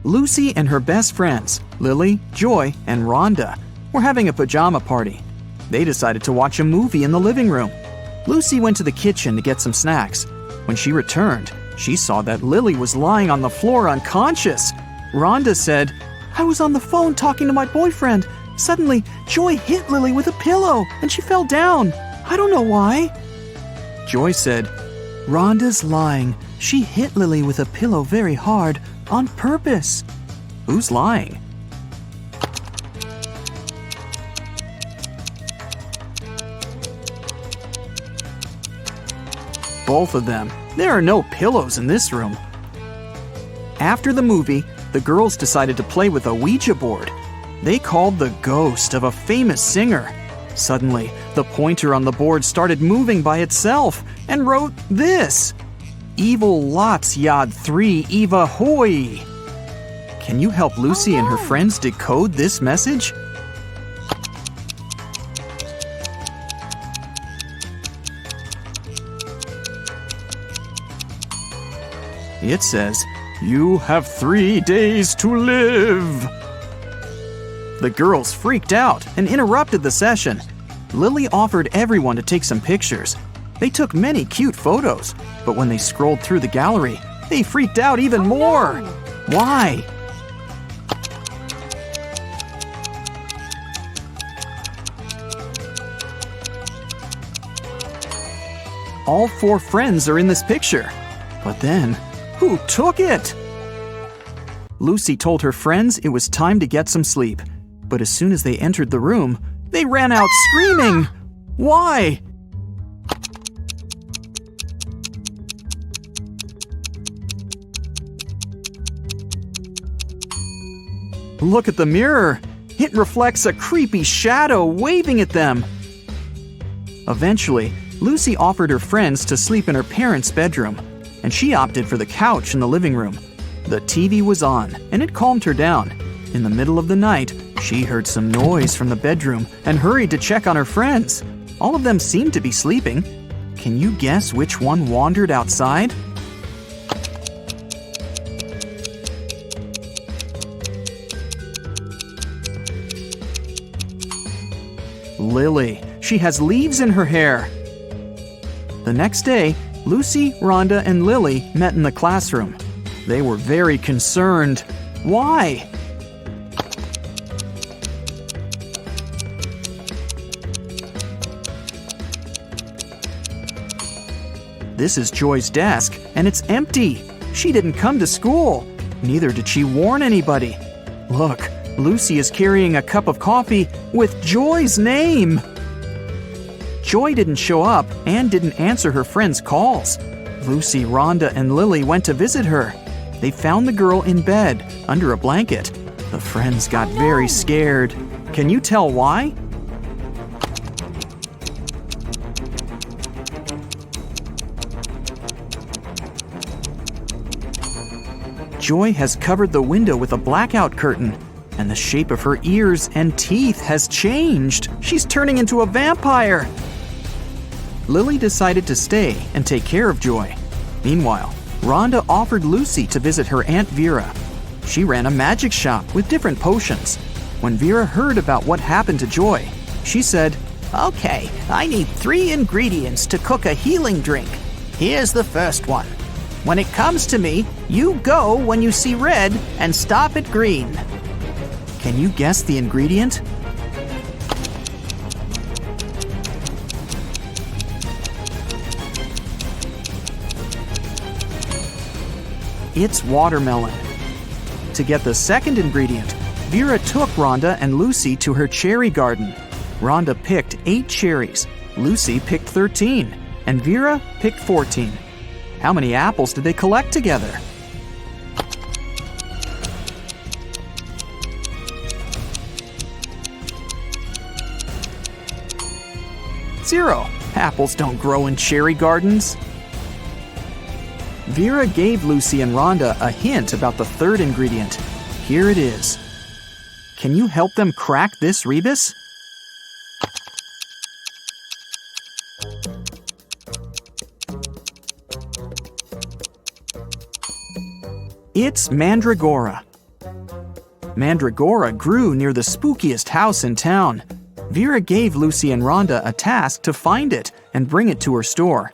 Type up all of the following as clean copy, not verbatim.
Lucy and her best friends, Lily, Joy, and Rhonda, were having a pajama party. They decided to watch a movie in the living room. Lucy went to the kitchen to get some snacks. When she returned, she saw that Lily was lying on the floor unconscious. Rhonda said, "I was on the phone talking to my boyfriend. Suddenly, Joy hit Lily with a pillow and she fell down. I don't know why." Joy said, "Rhonda's lying. She hit Lily with a pillow very hard, on purpose." Who's lying? Both of them. There are no pillows in this room. After the movie, the girls decided to play with a Ouija board. They called the ghost of a famous singer. Suddenly, the pointer on the board started moving by itself and wrote this: "Evil lots yad 3 Eva hoy." Can you help Lucy and her friends decode this message? It says, "You have 3 days to live." The girls freaked out and interrupted the session. Lily offered everyone to take some pictures. They took many cute photos, but when they scrolled through the gallery, they freaked out even more. Why? All 4 friends are in this picture. But then, who took it? Lucy told her friends it was time to get some sleep. But as soon as they entered the room, they ran out screaming. Why? Look at the mirror. It reflects a creepy shadow waving at them. Eventually, Lucy offered her friends to sleep in her parents' bedroom, and she opted for the couch in the living room. The TV was on, and it calmed her down. In the middle of the night, she heard some noise from the bedroom and hurried to check on her friends. All of them seemed to be sleeping. Can you guess which one wandered outside? Lily. She has leaves in her hair. The next day, Lucy, Rhonda, and Lily met in the classroom. They were very concerned. Why? This is Joy's desk, and it's empty. She didn't come to school. Neither did she warn anybody. Look, Lucy is carrying a cup of coffee with Joy's name. Joy didn't show up and didn't answer her friends' calls. Lucy, Rhonda, and Lily went to visit her. They found the girl in bed, under a blanket. The friends got very scared. Can you tell why? Joy has covered the window with a blackout curtain, and the shape of her ears and teeth has changed. She's turning into a vampire. Lily decided to stay and take care of Joy. Meanwhile, Rhonda offered Lucy to visit her Aunt Vera. She ran a magic shop with different potions. When Vera heard about what happened to Joy, she said, "Okay, I need 3 ingredients to cook a healing drink. Here's the first one. When it comes to me, you go when you see red and stop at green." Can you guess the ingredient? It's watermelon. To get the second ingredient, Vera took Rhonda and Lucy to her cherry garden. Rhonda picked 8 cherries, Lucy picked 13, and Vera picked 14. How many apples did they collect together? Zero. Apples don't grow in cherry gardens. Vera gave Lucy and Rhonda a hint about the third ingredient. Here it is. Can you help them crack this rebus? It's mandragora. Mandragora grew near the spookiest house in town. Vera gave Lucy and Rhonda a task to find it and bring it to her store.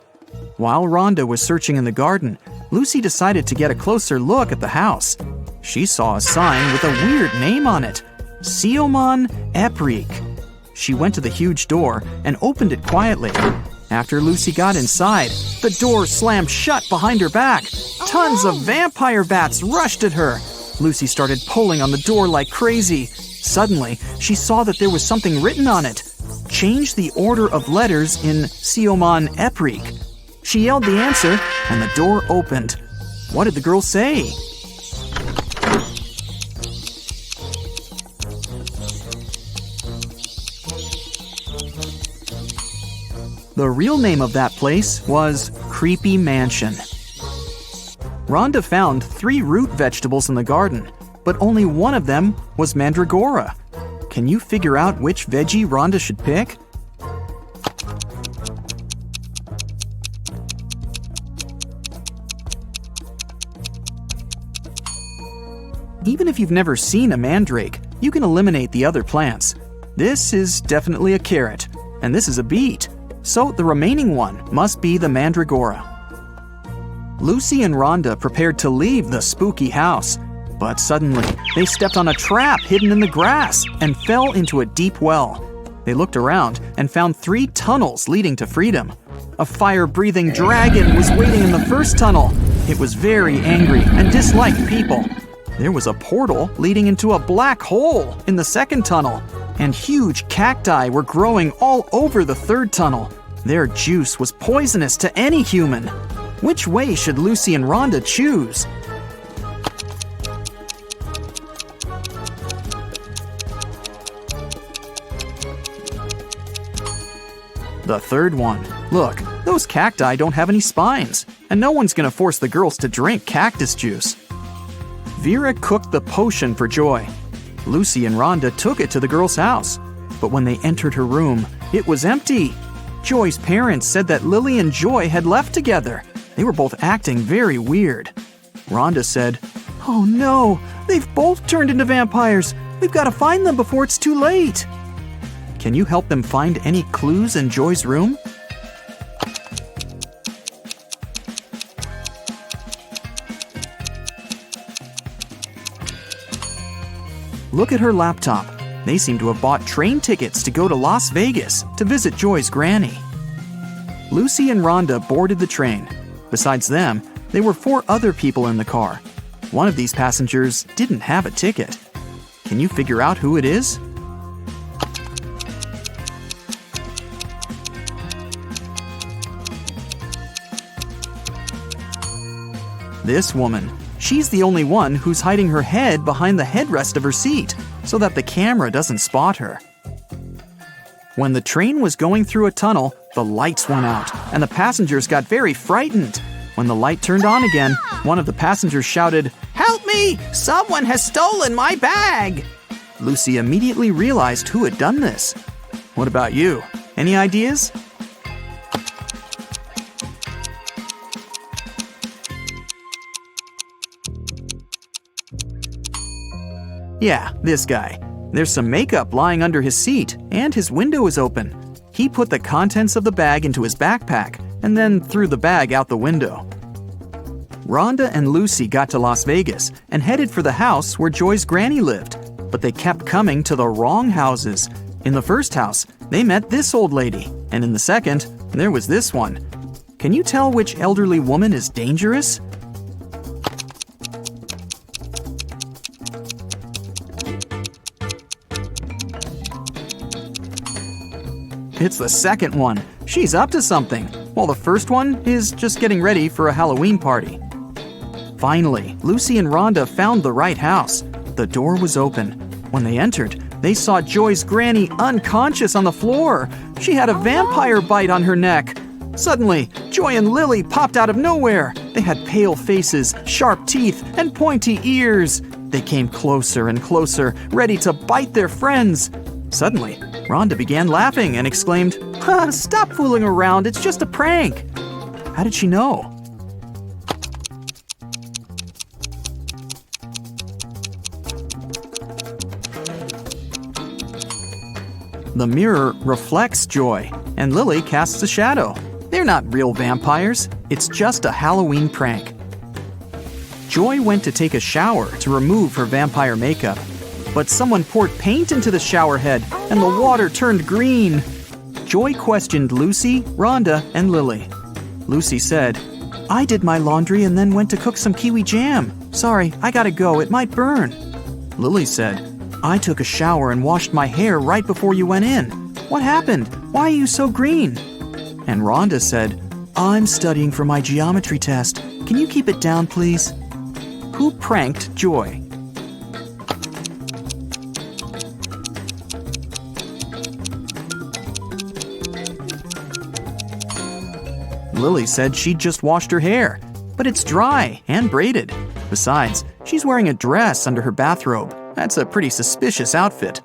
While Rhonda was searching in the garden, Lucy decided to get a closer look at the house. She saw a sign with a weird name on it, Siomon Eprik. She went to the huge door and opened it quietly. After Lucy got inside, the door slammed shut behind her back. Tons of vampire bats rushed at her. Lucy started pulling on the door like crazy. Suddenly, she saw that there was something written on it. Change the order of letters in Siomon Eprik. She yelled the answer, and the door opened. What did the girl say? The real name of that place was Creepy Mansion. Rhonda found 3 root vegetables in the garden, but only one of them was mandragora. Can you figure out which veggie Rhonda should pick? Even if you've never seen a mandrake, you can eliminate the other plants. This is definitely a carrot, and this is a beet. So the remaining one must be the mandragora. Lucy and Rhonda prepared to leave the spooky house, but suddenly they stepped on a trap hidden in the grass and fell into a deep well. They looked around and found 3 tunnels leading to freedom. A fire-breathing dragon was waiting in the first tunnel. It was very angry and disliked people. There was a portal leading into a black hole in the second tunnel, and huge cacti were growing all over the third tunnel. Their juice was poisonous to any human. Which way should Lucy and Rhonda choose? The third one. Look, those cacti don't have any spines, and no one's gonna force the girls to drink cactus juice. Vera cooked the potion for Joy. Lucy and Rhonda took it to the girl's house, but when they entered her room, it was empty. Joy's parents said that Lily and Joy had left together. They were both acting very weird. Rhonda said, "Oh no, they've both turned into vampires. We've got to find them before it's too late." Can you help them find any clues in Joy's room? Look at her laptop. They seem to have bought train tickets to go to Las Vegas to visit Joy's granny. Lucy and Rhonda boarded the train. Besides them, there were 4 other people in the car. One of these passengers didn't have a ticket. Can you figure out who it is? This woman. She's the only one who's hiding her head behind the headrest of her seat so that the camera doesn't spot her. When the train was going through a tunnel, the lights went out and the passengers got very frightened. When the light turned on again, one of the passengers shouted, Help me! Someone has stolen my bag! Lucy immediately realized who had done this. What about you? Any ideas? Yeah, this guy. There's some makeup lying under his seat, and his window is open. He put the contents of the bag into his backpack, and then threw the bag out the window. Rhonda and Lucy got to Las Vegas and headed for the house where Joy's granny lived, but they kept coming to the wrong houses. In the first house, they met this old lady, and in the second, there was this one. Can you tell which elderly woman is dangerous? It's the second one. She's up to something, while the first one is just getting ready for a Halloween party. Finally, Lucy and Rhonda found the right house. The door was open. When they entered, they saw Joy's granny unconscious on the floor. She had a vampire bite on her neck. Suddenly, Joy and Lily popped out of nowhere. They had pale faces, sharp teeth, and pointy ears. They came closer and closer, ready to bite their friends. Suddenly, Rhonda began laughing and exclaimed, Stop fooling around, it's just a prank. How did she know? The mirror reflects Joy, and Lily casts a shadow. They're not real vampires, it's just a Halloween prank. Joy went to take a shower to remove her vampire makeup, but someone poured paint into the shower head and the water turned green. Joy questioned Lucy, Rhonda, and Lily. Lucy said, "I did my laundry and then went to cook some kiwi jam. Sorry, I gotta go, it might burn." Lily said, "I took a shower and washed my hair right before you went in. What happened? Why are you so green?" And Rhonda said, "I'm studying for my geometry test. Can you keep it down, please?" Who pranked Joy? Lily said she'd just washed her hair, but it's dry and braided. Besides, she's wearing a dress under her bathrobe. That's a pretty suspicious outfit.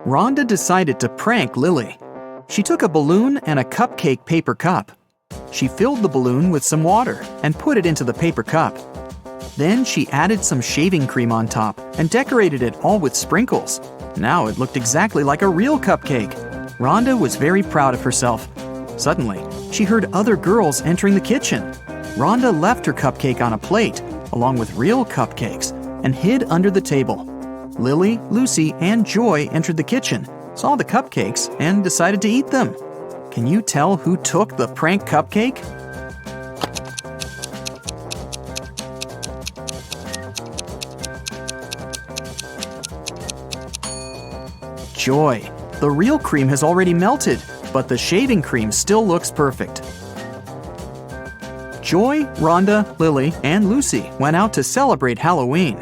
Rhonda decided to prank Lily. She took a balloon and a cupcake paper cup. She filled the balloon with some water and put it into the paper cup. Then she added some shaving cream on top and decorated it all with sprinkles. Now it looked exactly like a real cupcake. Rhonda was very proud of herself. Suddenly, she heard other girls entering the kitchen. Rhonda left her cupcake on a plate, along with real cupcakes, and hid under the table. Lily, Lucy, and Joy entered the kitchen, saw the cupcakes, and decided to eat them. Can you tell who took the prank cupcake? Joy. The real cream has already melted, but the shaving cream still looks perfect. Joy, Rhonda, Lily, and Lucy went out to celebrate Halloween.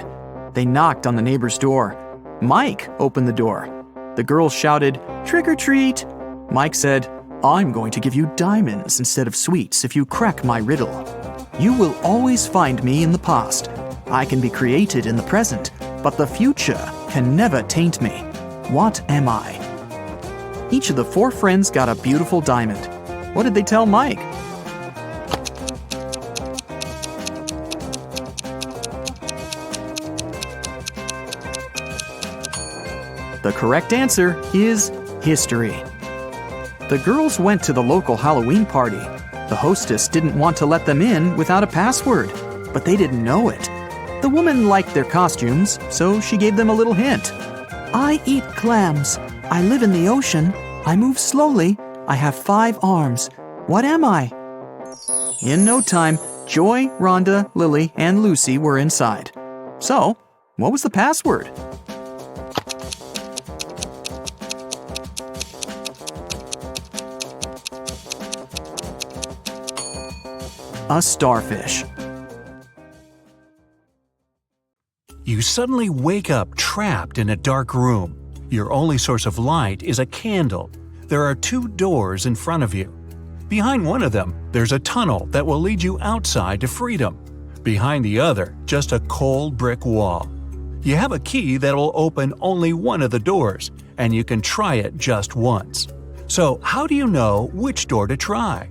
They knocked on the neighbor's door. Mike opened the door. The girls shouted, "Trick or treat!" Mike said, "I'm going to give you diamonds instead of sweets if you crack my riddle. You will always find me in the past. I can be created in the present, but the future can never taint me. What am I?" Each of the 4 friends got a beautiful diamond. What did they tell Mike? The correct answer is history. The girls went to the local Halloween party. The hostess didn't want to let them in without a password, but they didn't know it. The woman liked their costumes, so she gave them a little hint. "I eat clams. I live in the ocean. I move slowly. I have 5 arms. What am I?" In no time, Joy, Rhonda, Lily, and Lucy were inside. So, what was the password? A starfish. You suddenly wake up trapped in a dark room. Your only source of light is a candle. There are 2 doors in front of you. Behind one of them, there's a tunnel that will lead you outside to freedom. Behind the other, just a cold brick wall. You have a key that will open only one of the doors, and you can try it just once. So how do you know which door to try?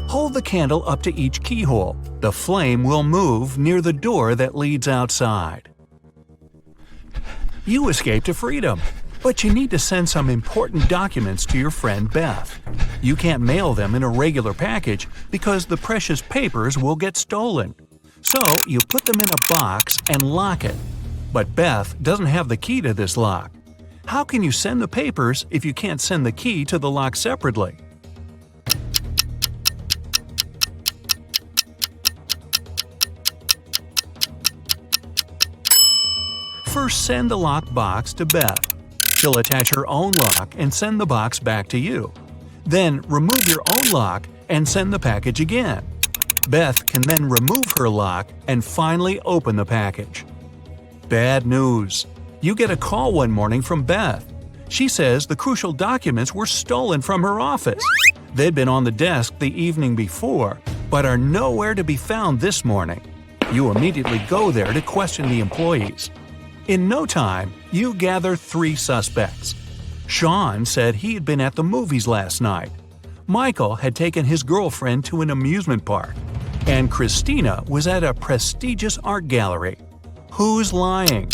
Hold the candle up to each keyhole. The flame will move near the door that leads outside. You escape to freedom, but you need to send some important documents to your friend Beth. You can't mail them in a regular package because the precious papers will get stolen. So you put them in a box and lock it. But Beth doesn't have the key to this lock. How can you send the papers if you can't send the key to the lock separately? First, send the locked box to Beth. She'll attach her own lock and send the box back to you. Then remove your own lock and send the package again. Beth can then remove her lock and finally open the package. Bad news. You get a call one morning from Beth. She says the crucial documents were stolen from her office. They'd been on the desk the evening before, but are nowhere to be found this morning. You immediately go there to question the employees. In no time, you gather 3 suspects. Sean said he had been at the movies last night. Michael had taken his girlfriend to an amusement park. and Christina was at a prestigious art gallery. Who's lying?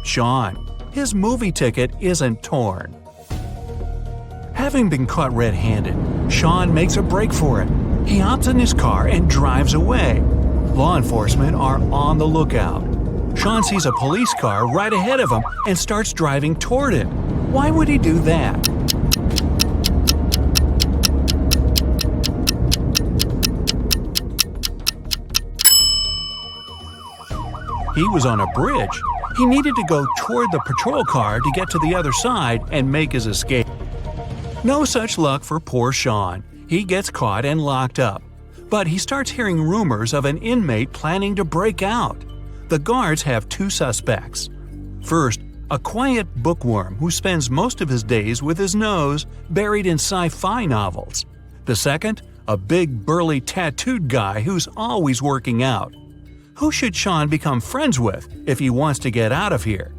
Sean. His movie ticket isn't torn. Having been caught red-handed, Sean makes a break for it. He hops in his car and drives away. Law enforcement are on the lookout. Sean sees a police car right ahead of him and starts driving toward it. Why would he do that? He was on a bridge. He needed to go toward the patrol car to get to the other side and make his escape. No such luck for poor Sean. He gets caught and locked up. But he starts hearing rumors of an inmate planning to break out. The guards have two suspects. First, a quiet bookworm who spends most of his days with his nose buried in sci-fi novels. The second, a big burly tattooed guy who's always working out. Who should Sean become friends with if he wants to get out of here?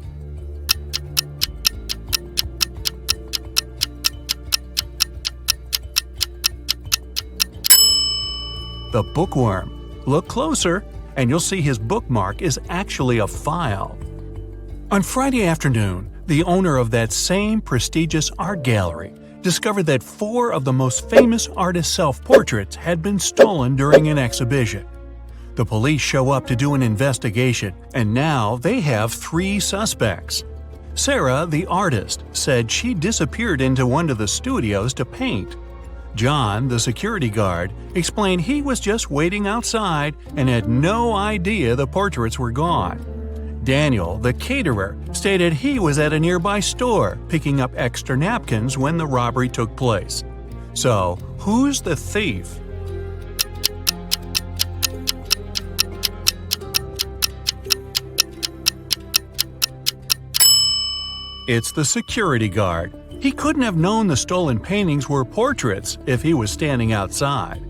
The bookworm. Look closer, and you'll see his bookmark is actually a file. On Friday afternoon, the owner of that same prestigious art gallery discovered that 4 of the most famous artists' self-portraits had been stolen during an exhibition. The police show up to do an investigation, and now they have 3 suspects. Sarah, the artist, said she disappeared into one of the studios to paint. John, the security guard, explained he was just waiting outside and had no idea the portraits were gone. Daniel, the caterer, stated he was at a nearby store picking up extra napkins when the robbery took place. So, who's the thief? It's the security guard. He couldn't have known the stolen paintings were portraits if he was standing outside.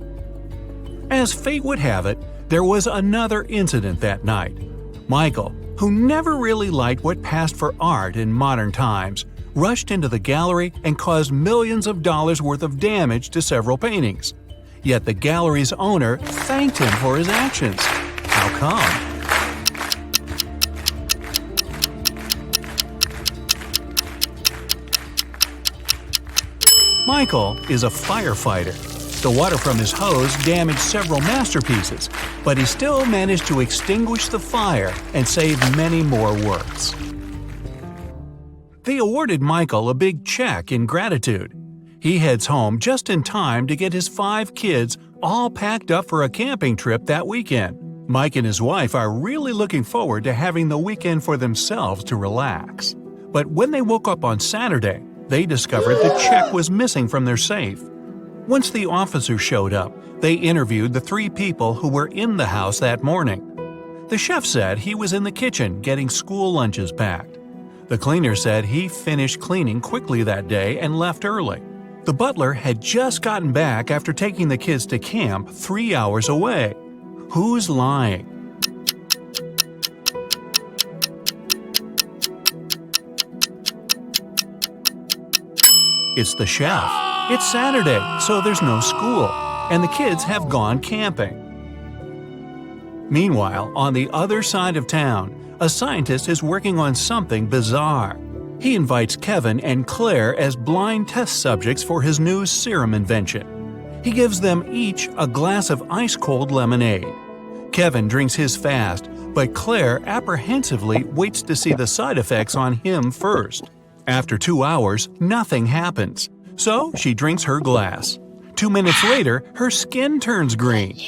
As fate would have it, there was another incident that night. Michael, who never really liked what passed for art in modern times, rushed into the gallery and caused millions of dollars worth of damage to several paintings. Yet the gallery's owner thanked him for his actions. How come? Michael is a firefighter. The water from his hose damaged several masterpieces, but he still managed to extinguish the fire and save many more works. They awarded Michael a big check in gratitude. He heads home just in time to get his 5 kids all packed up for a camping trip that weekend. Mike and his wife are really looking forward to having the weekend for themselves to relax. But when they woke up on Saturday, they discovered the check was missing from their safe. Once the officers showed up, they interviewed the 3 people who were in the house that morning. The chef said he was in the kitchen getting school lunches packed. The cleaner said he finished cleaning quickly that day and left early. The butler had just gotten back after taking the kids to camp 3 hours away. Who's lying? It's the chef. It's Saturday, so there's no school, and the kids have gone camping. Meanwhile, on the other side of town, a scientist is working on something bizarre. He invites Kevin and Claire as blind test subjects for his new serum invention. He gives them each a glass of ice-cold lemonade. Kevin drinks his fast, but Claire apprehensively waits to see the side effects on him first. After 2 hours, nothing happens. So she drinks her glass. 2 minutes later, her skin turns green.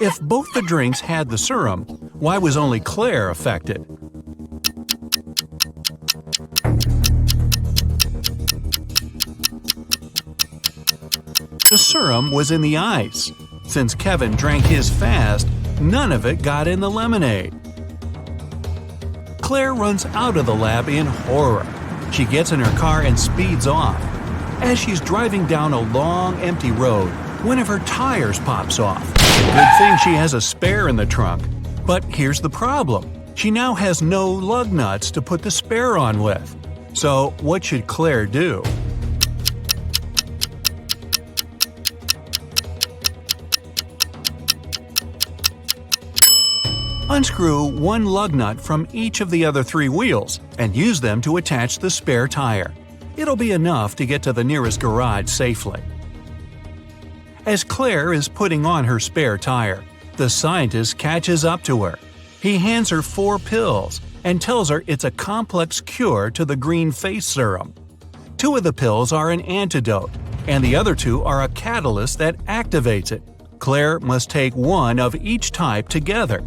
If both the drinks had the serum, why was only Claire affected? The serum was in the ice. Since Kevin drank his fast, none of it got in the lemonade. Claire runs out of the lab in horror. She gets in her car and speeds off. As she's driving down a long, empty road, one of her tires pops off. Good thing she has a spare in the trunk. But here's the problem. She now has no lug nuts to put the spare on with. So, what should Claire do? Unscrew one lug nut from each of the other 3 wheels and use them to attach the spare tire. It'll be enough to get to the nearest garage safely. As Claire is putting on her spare tire, the scientist catches up to her. He hands her 4 pills and tells her it's a complex cure to the green face serum. 2 of the pills are an antidote, and the other 2 are a catalyst that activates it. Claire must take 1 of each type together.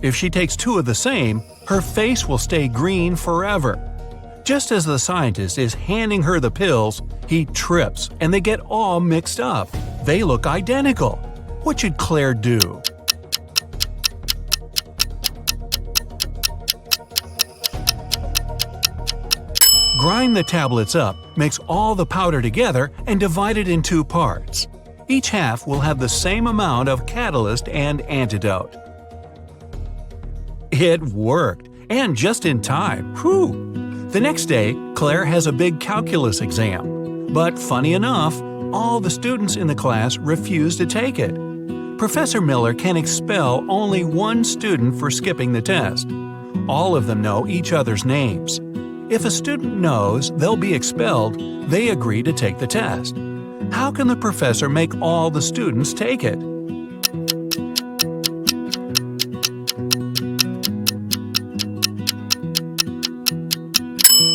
If she takes 2 of the same, her face will stay green forever. Just as the scientist is handing her the pills, he trips and they get all mixed up. They look identical. What should Claire do? Grind the tablets up, mix all the powder together, and divide it in 2 parts. Each half will have the same amount of catalyst and antidote. It worked, and just in time. Whew! The next day, Claire has a big calculus exam. But funny enough, all the students in the class refuse to take it. Professor Miller can expel only 1 student for skipping the test. All of them know each other's names. If a student knows they'll be expelled, they agree to take the test. How can the professor make all the students take it?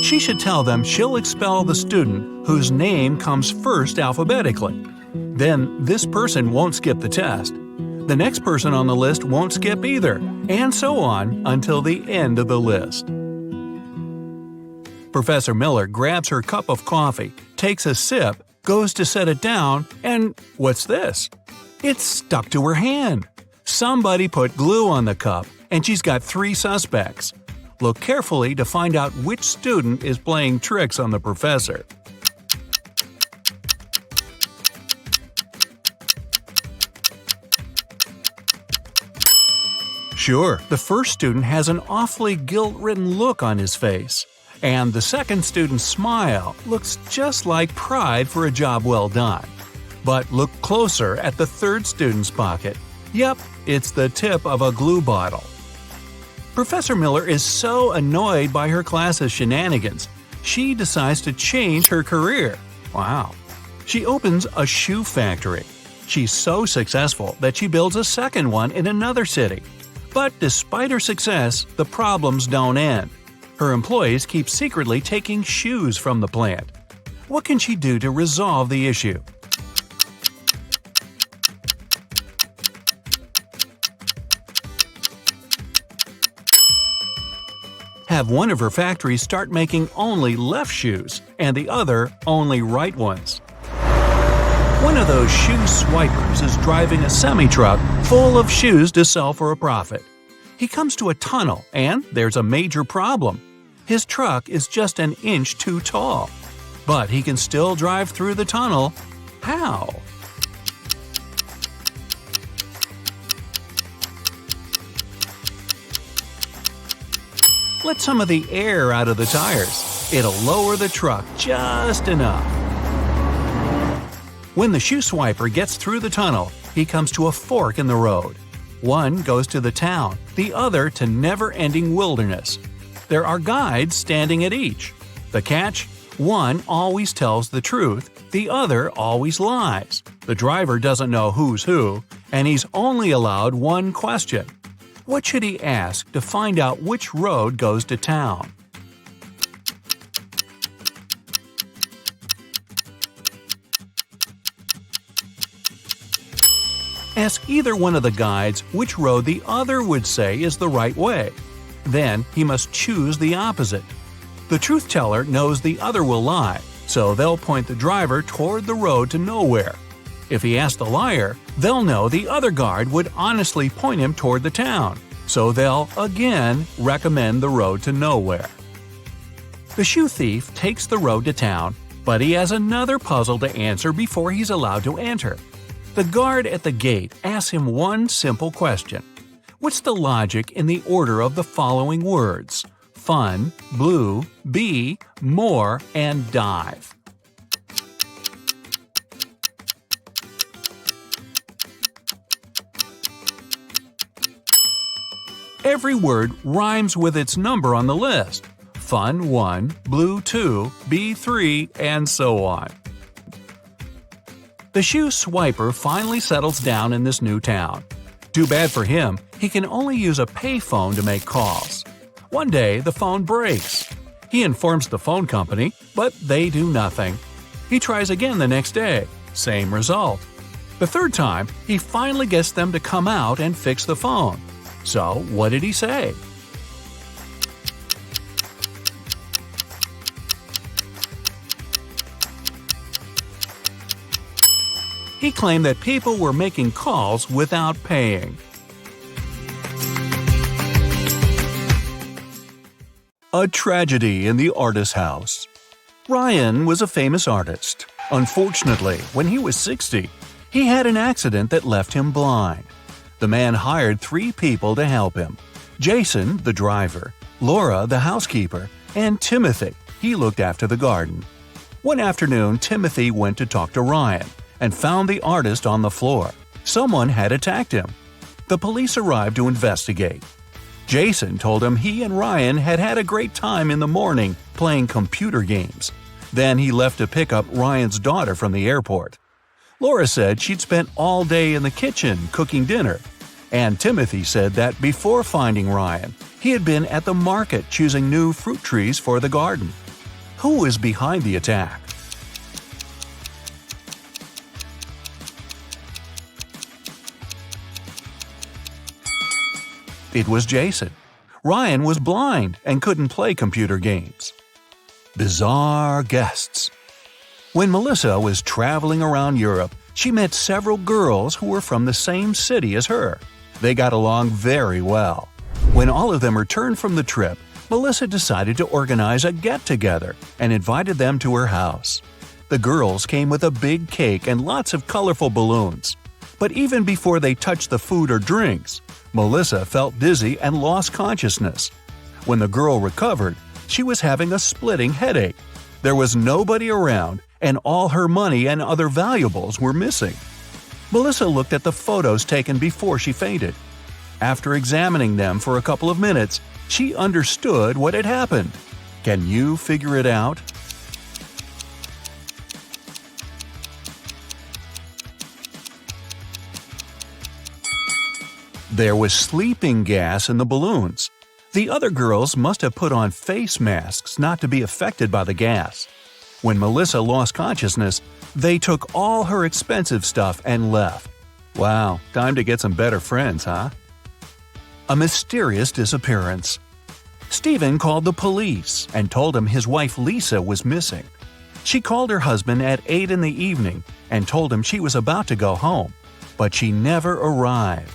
She should tell them she'll expel the student whose name comes first alphabetically. Then this person won't skip the test. The next person on the list won't skip either, and so on until the end of the list. Professor Miller grabs her cup of coffee, takes a sip, goes to set it down, and what's this? It's stuck to her hand. Somebody put glue on the cup, and she's got 3 suspects. Look carefully to find out which student is playing tricks on the professor. Sure, the first student has an awfully guilt-ridden look on his face. And the second student's smile looks just like pride for a job well done. But look closer at the third student's pocket. Yep, it's the tip of a glue bottle. Professor Miller is so annoyed by her class's shenanigans, she decides to change her career. Wow. She opens a shoe factory. She's so successful that she builds a second one in another city. But despite her success, the problems don't end. Her employees keep secretly taking shoes from the plant. What can she do to resolve the issue? Have one of her factories start making only left shoes and the other only right ones. One of those shoe swipers is driving a semi-truck full of shoes to sell for a profit. He comes to a tunnel and there's a major problem. His truck is just an inch too tall. But he can still drive through the tunnel. How? Let some of the air out of the tires. It'll lower the truck just enough. When the shoe swiper gets through the tunnel, he comes to a fork in the road. One goes to the town, the other to never-ending wilderness. There are guides standing at each. The catch? One always tells the truth, the other always lies. The driver doesn't know who's who, and he's only allowed one question. What should he ask to find out which road goes to town? Ask either one of the guides which road the other would say is the right way. Then he must choose the opposite. The truth teller knows the other will lie, so they'll point the driver toward the road to nowhere. If he asks the liar, they'll know the other guard would honestly point him toward the town, so they'll again recommend the road to nowhere. The shoe thief takes the road to town, but he has another puzzle to answer before he's allowed to enter. The guard at the gate asks him one simple question. What's the logic in the order of the following words? fun, blue, B, more, and dive. Every word rhymes with its number on the list. Fun 1, blue 2, B 3, and so on. The shoe swiper finally settles down in this new town. Too bad for him, he can only use a payphone to make calls. One day, the phone breaks. He informs the phone company, but they do nothing. He tries again the next day, same result. The third time, he finally gets them to come out and fix the phone. So, what did he say? He claimed that people were making calls without paying. A tragedy in the artist's house. Ryan was a famous artist. Unfortunately, when he was 60, he had an accident that left him blind. The man hired 3 people to help him: Jason, the driver, Laura, the housekeeper, and Timothy. He looked after the garden. One afternoon, Timothy went to talk to Ryan and found the artist on the floor. Someone had attacked him. The police arrived to investigate. Jason told him he and Ryan had had a great time in the morning playing computer games. Then he left to pick up Ryan's daughter from the airport. Laura said she'd spent all day in the kitchen cooking dinner. And Timothy said that before finding Ryan, he had been at the market choosing new fruit trees for the garden. Who is behind the attack? It was Jason. Ryan was blind and couldn't play computer games. Bizarre guests. When Melissa was traveling around Europe, she met several girls who were from the same city as her. They got along very well. When all of them returned from the trip, Melissa decided to organize a get-together and invited them to her house. The girls came with a big cake and lots of colorful balloons. But even before they touched the food or drinks, Melissa felt dizzy and lost consciousness. When the girl recovered, she was having a splitting headache. There was nobody around, and all her money and other valuables were missing. Melissa looked at the photos taken before she fainted. After examining them for a couple of minutes, she understood what had happened. Can you figure it out? There was sleeping gas in the balloons. The other girls must have put on face masks not to be affected by the gas. When Melissa lost consciousness, they took all her expensive stuff and left. Wow, time to get some better friends, huh? A mysterious disappearance. Stephen called the police and told them his wife Lisa was missing. She called her husband at 8 in the evening and told him she was about to go home, but she never arrived.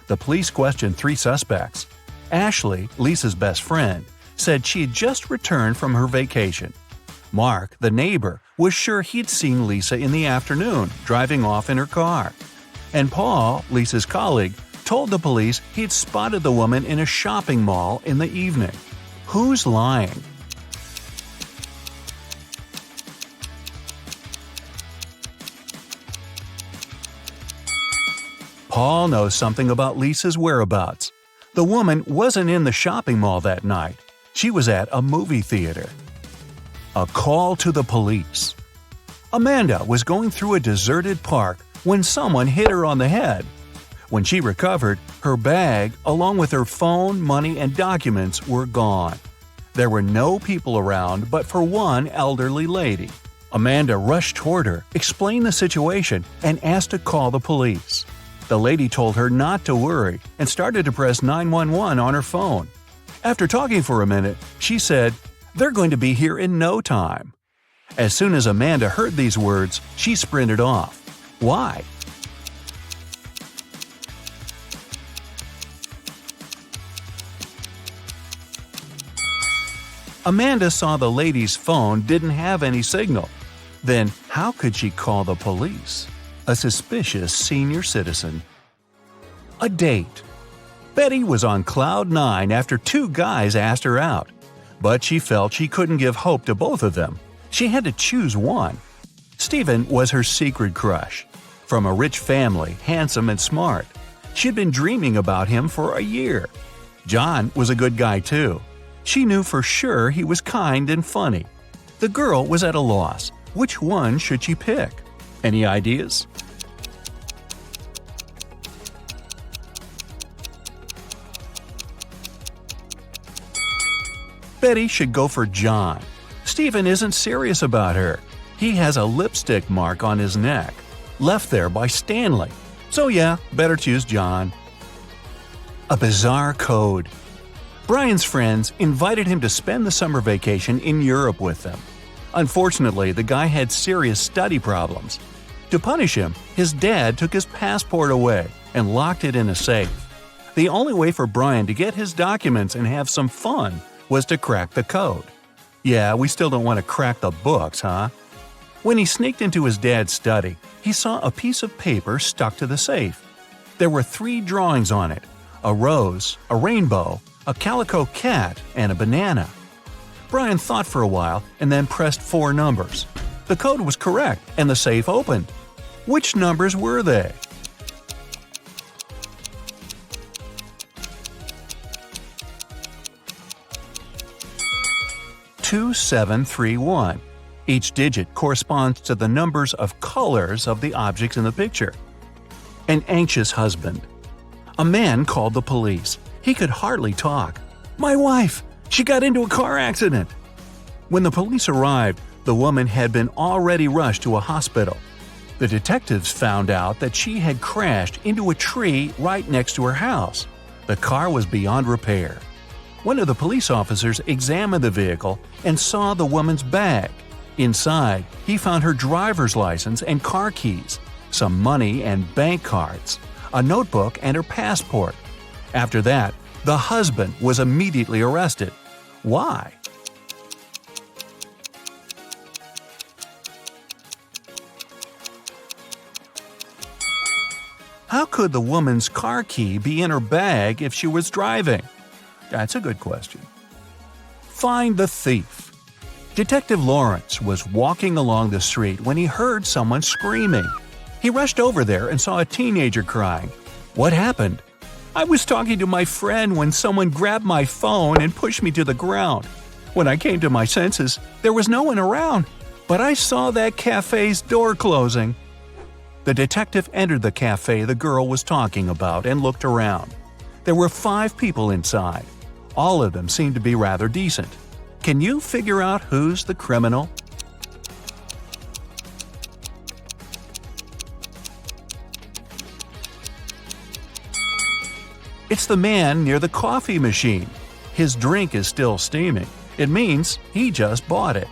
The police questioned 3 suspects. Ashley, Lisa's best friend, said she had just returned from her vacation. Mark, the neighbor, was sure he'd seen Lisa in the afternoon, driving off in her car. And Paul, Lisa's colleague, told the police he'd spotted the woman in a shopping mall in the evening. Who's lying? Paul knows something about Lisa's whereabouts. The woman wasn't in the shopping mall that night. She was at a movie theater. A call to the police. Amanda was going through a deserted park when someone hit her on the head. When she recovered, her bag, along with her phone, money, and documents, were gone. There were no people around but for one elderly lady. Amanda rushed toward her, explained the situation, and asked to call the police. The lady told her not to worry and started to press 911 on her phone. After talking for a minute, she said, "They're going to be here in no time." As soon as Amanda heard these words, she sprinted off. Why? Amanda saw the lady's phone didn't have any signal. Then how could she call the police? A suspicious senior citizen. A date. Betty was on cloud 9 after 2 guys asked her out. But she felt she couldn't give hope to both of them. She had to choose one. Stephen was her secret crush. From a rich family, handsome and smart. She'd been dreaming about him for a year. John was a good guy too. She knew for sure he was kind and funny. The girl was at a loss. Which one should she pick? Any ideas? Betty should go for John. Stephen isn't serious about her. He has a lipstick mark on his neck, left there by Stanley. So yeah, better choose John. A bizarre code. Brian's friends invited him to spend the summer vacation in Europe with them. Unfortunately, the guy had serious study problems. To punish him, his dad took his passport away and locked it in a safe. The only way for Brian to get his documents and have some fun was to crack the code. Yeah, we still don't want to crack the books, huh? When he sneaked into his dad's study, he saw a piece of paper stuck to the safe. There were 3 drawings on it: a rose, a rainbow, a calico cat, and a banana. Brian thought for a while and then pressed 4 numbers. The code was correct and the safe opened. Which numbers were they? (2731). Each digit corresponds to the numbers of colors of the objects in the picture. An anxious husband. A man called the police. He could hardly talk. "My wife! She got into a car accident!" When the police arrived, the woman had been already rushed to a hospital. The detectives found out that she had crashed into a tree right next to her house. The car was beyond repair. One of the police officers examined the vehicle and saw the woman's bag. Inside, he found her driver's license and car keys, some money and bank cards, a notebook and her passport. After that, the husband was immediately arrested. Why? How could the woman's car key be in her bag if she was driving? That's a good question. Find the thief. Detective Lawrence was walking along the street when he heard someone screaming. He rushed over there and saw a teenager crying. What happened? "I was talking to my friend when someone grabbed my phone and pushed me to the ground. When I came to my senses, there was no one around, but I saw that cafe's door closing." The detective entered the cafe the girl was talking about and looked around. There were 5 people inside. All of them seemed to be rather decent. Can you figure out who's the criminal? It's the man near the coffee machine. His drink is still steaming. It means he just bought it.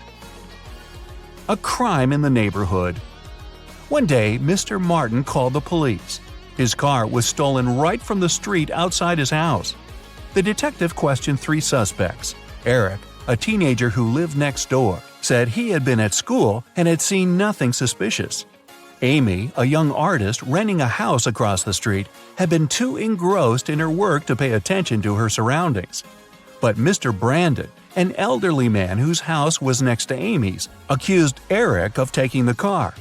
A crime in the neighborhood. One day, Mr. Martin called the police. His car was stolen right from the street outside his house. The detective questioned 3 suspects. Eric, a teenager who lived next door, said he had been at school and had seen nothing suspicious. Amy, a young artist renting a house across the street, had been too engrossed in her work to pay attention to her surroundings. But Mr. Brandon, an elderly man whose house was next to Amy's, accused Eric of taking the car.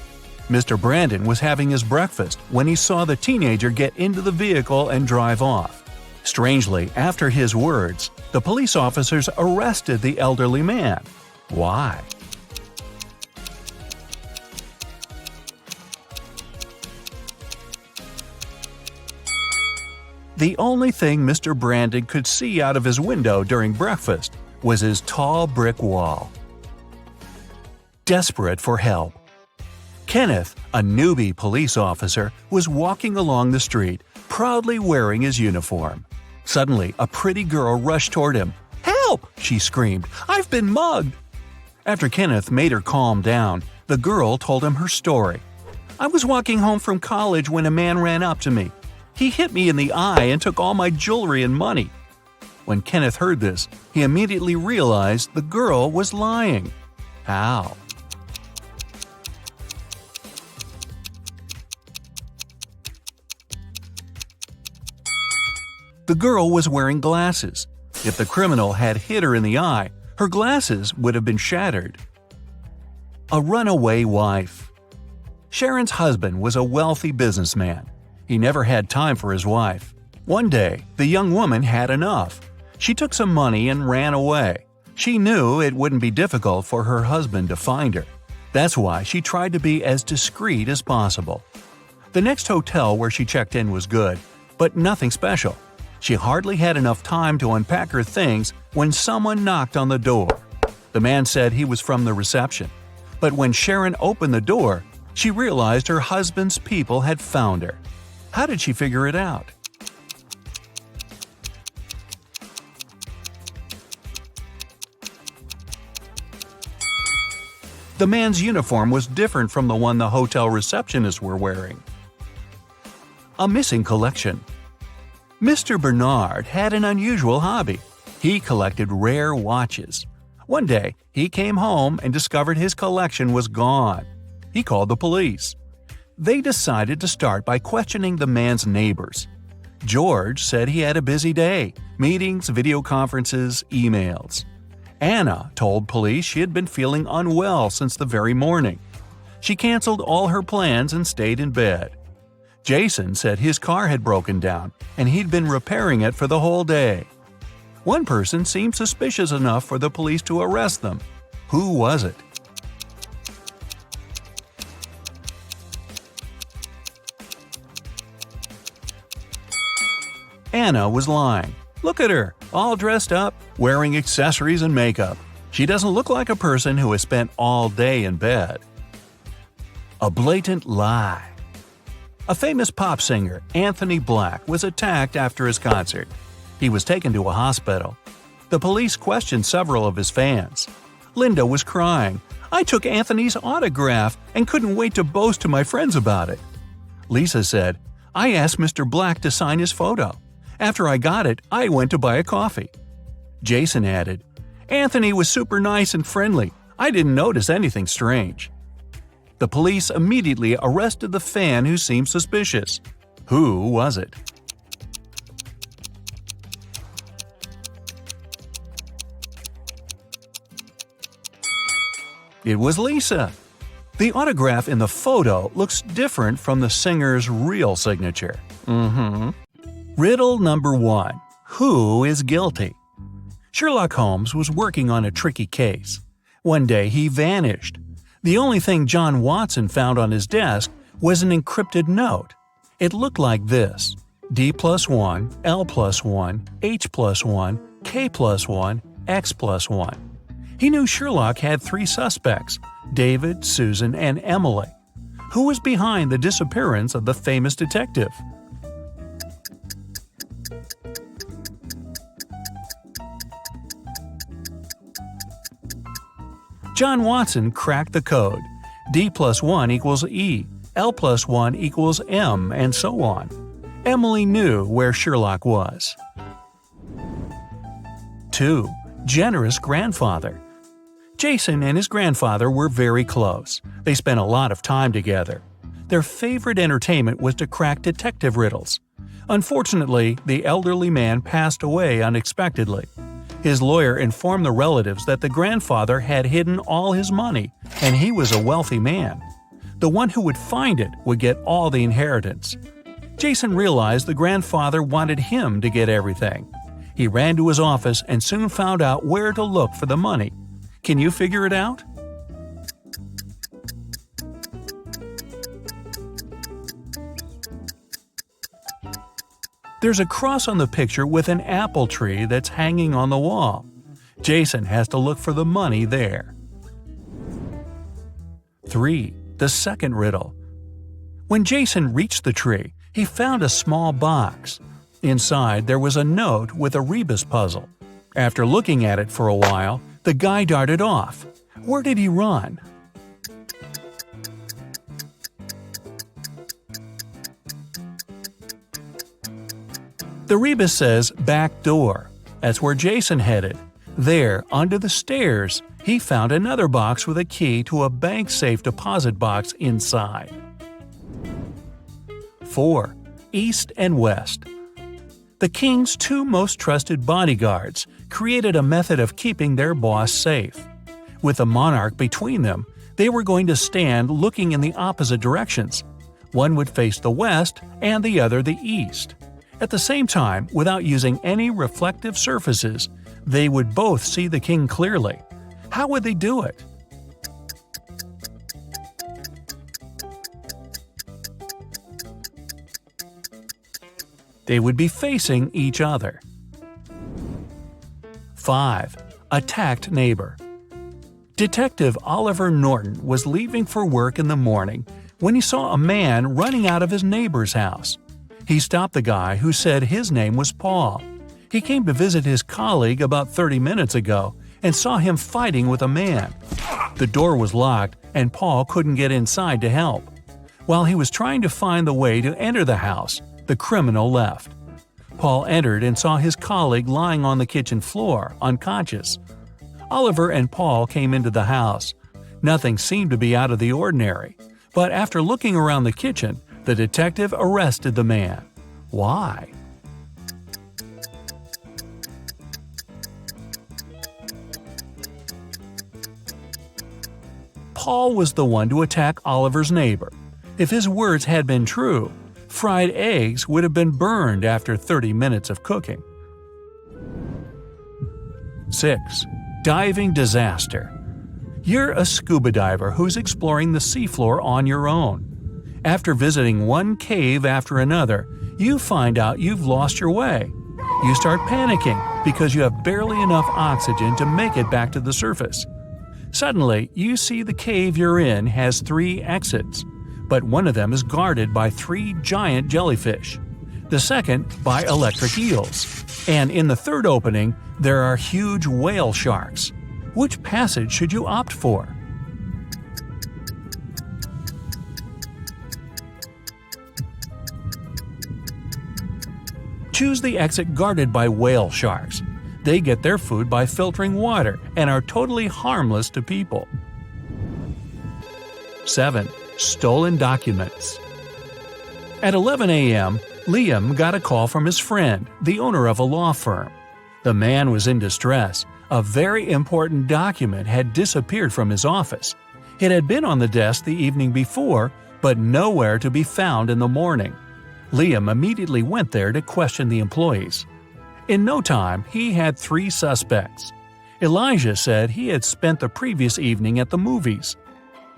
Mr. Brandon was having his breakfast when he saw the teenager get into the vehicle and drive off. Strangely, after his words, the police officers arrested the elderly man. Why? The only thing Mr. Brandon could see out of his window during breakfast was his tall brick wall. Desperate for help. Kenneth, a newbie police officer, was walking along the street, proudly wearing his uniform. Suddenly, a pretty girl rushed toward him. "Help!" she screamed. "I've been mugged!" After Kenneth made her calm down, the girl told him her story. "I was walking home from college when a man ran up to me. He hit me in the eye and took all my jewelry and money." When Kenneth heard this, he immediately realized the girl was lying. How? The girl was wearing glasses. If the criminal had hit her in the eye, Her glasses would have been shattered. A runaway wife. Sharon's husband was a wealthy businessman. He never had time for his wife. One day, the young woman had enough. She took some money and ran away. She knew it wouldn't be difficult for her husband to find her. That's why she tried to be as discreet as possible. The next hotel where she checked in was good, but nothing special. She hardly had enough time to unpack her things when someone knocked on the door. The man said he was from the reception. But when Sharon opened the door, she realized her husband's people had found her. How did she figure it out? The man's uniform was different from the one the hotel receptionists were wearing. A missing collection. Mr. Bernard had an unusual hobby. He collected rare watches. One day, he came home and discovered his collection was gone. He called the police. They decided to start by questioning the man's neighbors. George said he had a busy day – meetings, video conferences, emails. Anna told police she had been feeling unwell since the very morning. She canceled all her plans and stayed in bed. Jason said his car had broken down and he'd been repairing it for the whole day. One person seemed suspicious enough for the police to arrest them. Who was it? Anna was lying. Look at her, all dressed up, wearing accessories and makeup. She doesn't look like a person who has spent all day in bed. A blatant lie. A famous pop singer, Anthony Black, was attacked after his concert. He was taken to a hospital. The police questioned several of his fans. Linda was crying. "I took Anthony's autograph and couldn't wait to boast to my friends about it." Lisa said, "I asked Mr. Black to sign his photo. After I got it, I went to buy a coffee." Jason added, "Anthony was super nice and friendly. I didn't notice anything strange." The police immediately arrested the fan who seemed suspicious. Who was it? It was Lisa. The autograph in the photo looks different from the singer's real signature. Riddle number 1. Who is guilty? Sherlock Holmes was working on a tricky case. One day he vanished. The only thing John Watson found on his desk was an encrypted note. It looked like this: D+1, L+1, H+1, K+1, X+1. He knew Sherlock had 3 suspects: David, Susan, and Emily. Who was behind the disappearance of the famous detective? John Watson cracked the code. D+1 equals E, L+1 equals M, and so on. Emily knew where Sherlock was. 2. Generous grandfather. Jason and his grandfather were very close. They spent a lot of time together. Their favorite entertainment was to crack detective riddles. Unfortunately, the elderly man passed away unexpectedly. His lawyer informed the relatives that the grandfather had hidden all his money, and he was a wealthy man. The one who would find it would get all the inheritance. Jason realized the grandfather wanted him to get everything. He ran to his office and soon found out where to look for the money. Can you figure it out? There's a cross on the picture with an apple tree that's hanging on the wall. Jason has to look for the money there. 3. The second riddle. When Jason reached the tree, he found a small box. Inside there was a note with a rebus puzzle. After looking at it for a while, the guy darted off. Where did he run? The rebus says back door. That's where Jason headed. There, under the stairs, he found another box with a key to a bank safe deposit box inside. 4. East and West. The king's 2 most trusted bodyguards, created a method of keeping their boss safe. With the monarch between them, they were going to stand looking in the opposite directions. One would face the west and the other the east. At the same time, without using any reflective surfaces, they would both see the king clearly. How would they do it? They would be facing each other. 5. Attacked neighbor. Detective Oliver Norton was leaving for work in the morning when he saw a man running out of his neighbor's house. He stopped the guy, who said his name was Paul. He came to visit his colleague about 30 minutes ago and saw him fighting with a man. The door was locked and Paul couldn't get inside to help. While he was trying to find the way to enter the house, the criminal left. Paul entered and saw his colleague lying on the kitchen floor, unconscious. Oliver and Paul came into the house. Nothing seemed to be out of the ordinary, but after looking around the kitchen, the detective arrested the man. Why? Paul was the one to attack Oliver's neighbor. If his words had been true, fried eggs would have been burned after 30 minutes of cooking. 6. Diving disaster. You're a scuba diver who's exploring the seafloor on your own. After visiting one cave after another, you find out you've lost your way. You start panicking because you have barely enough oxygen to make it back to the surface. Suddenly, you see the cave you're in has 3 exits, but one of them is guarded by 3 giant jellyfish, the second by electric eels, and in the third opening, there are huge whale sharks. Which passage should you opt for? Choose the exit guarded by whale sharks. They get their food by filtering water and are totally harmless to people. 7. Stolen documents. At 11 a.m., Liam got a call from his friend, the owner of a law firm. The man was in distress. A very important document had disappeared from his office. It had been on the desk the evening before, but nowhere to be found in the morning. Liam immediately went there to question the employees. In no time, he had 3 suspects. Elijah said he had spent the previous evening at the movies.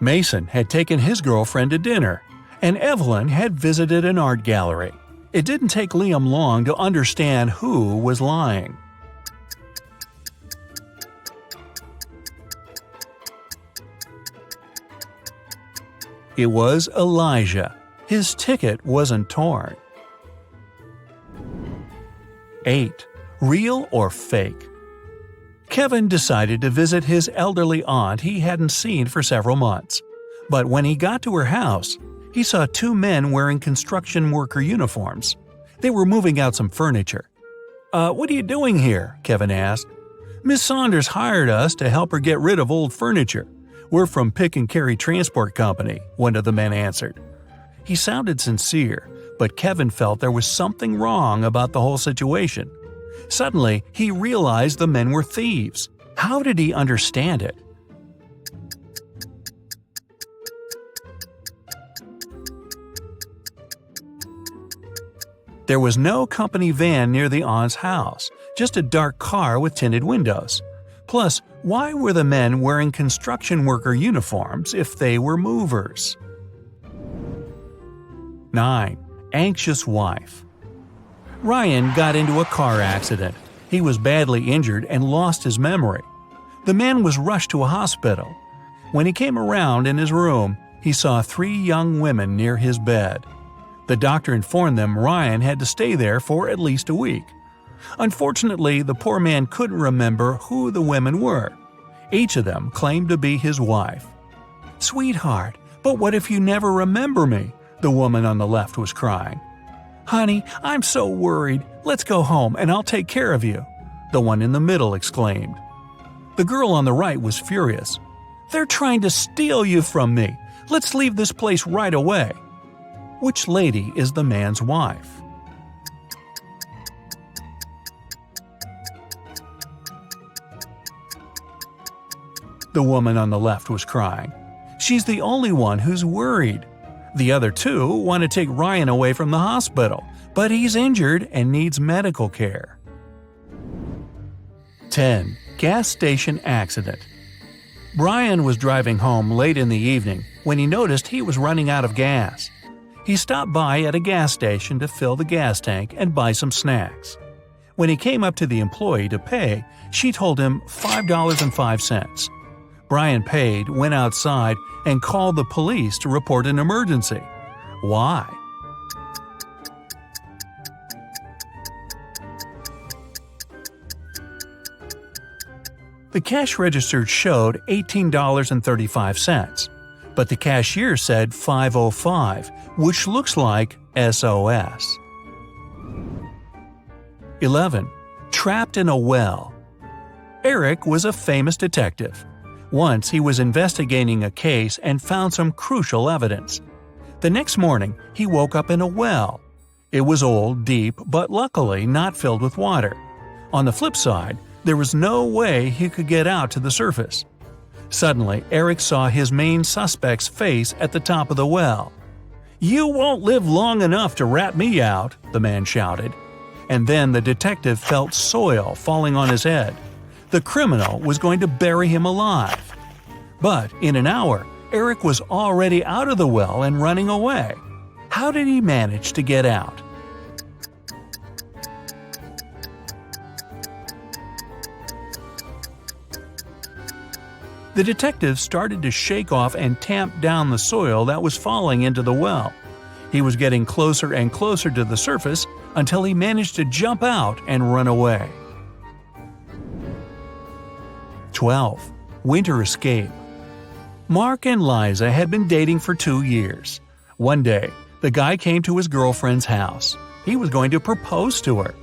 Mason had taken his girlfriend to dinner, and Evelyn had visited an art gallery. It didn't take Liam long to understand who was lying. It was Elijah. His ticket wasn't torn. 8. Real or fake? Kevin decided to visit his elderly aunt he hadn't seen for several months. But when he got to her house, he saw 2 men wearing construction worker uniforms. They were moving out some furniture. What are you doing here?" Kevin asked. "Miss Saunders hired us to help her get rid of old furniture. We're from Pick and Carry Transport Company," one of the men answered. He sounded sincere, but Kevin felt there was something wrong about the whole situation. Suddenly, he realized the men were thieves. How did he understand it? There was no company van near the aunt's house, just a dark car with tinted windows. Plus, why were the men wearing construction worker uniforms if they were movers? 9. Anxious wife. Ryan got into a car accident. He was badly injured and lost his memory. The man was rushed to a hospital. When he came around in his room, he saw 3 young women near his bed. The doctor informed them Ryan had to stay there for at least a week. Unfortunately, the poor man couldn't remember who the women were. Each of them claimed to be his wife. "Sweetheart, but what if you never remember me?" the woman on the left was crying. "Honey, I'm so worried. Let's go home and I'll take care of you," the one in the middle exclaimed. The girl on the right was furious. "They're trying to steal you from me. Let's leave this place right away." Which lady is the man's wife? The woman on the left was crying. She's the only one who's worried. The other two want to take Ryan away from the hospital, but he's injured and needs medical care. 10. Gas station accident. Brian was driving home late in the evening when he noticed he was running out of gas. He stopped by at a gas station to fill the gas tank and buy some snacks. When he came up to the employee to pay, she told him $5.05. Brian paid, went outside, and called the police to report an emergency. Why? The cash register showed $18.35, but the cashier said $5.05, which looks like SOS. 11. Trapped in a well. Eric was a famous detective. Once he was investigating a case and found some crucial evidence. The next morning, he woke up in a well. It was old, deep, but luckily not filled with water. On the flip side, there was no way he could get out to the surface. Suddenly, Eric saw his main suspect's face at the top of the well. "You won't live long enough to rat me out," the man shouted. And then the detective felt soil falling on his head. The criminal was going to bury him alive. But in an hour, Eric was already out of the well and running away. How did he manage to get out? The detective started to shake off and tamp down the soil that was falling into the well. He was getting closer and closer to the surface until he managed to jump out and run away. 12. Winter escape. Mark and Liza had been dating for 2 years. One day, the guy came to his girlfriend's house. He was going to propose to her.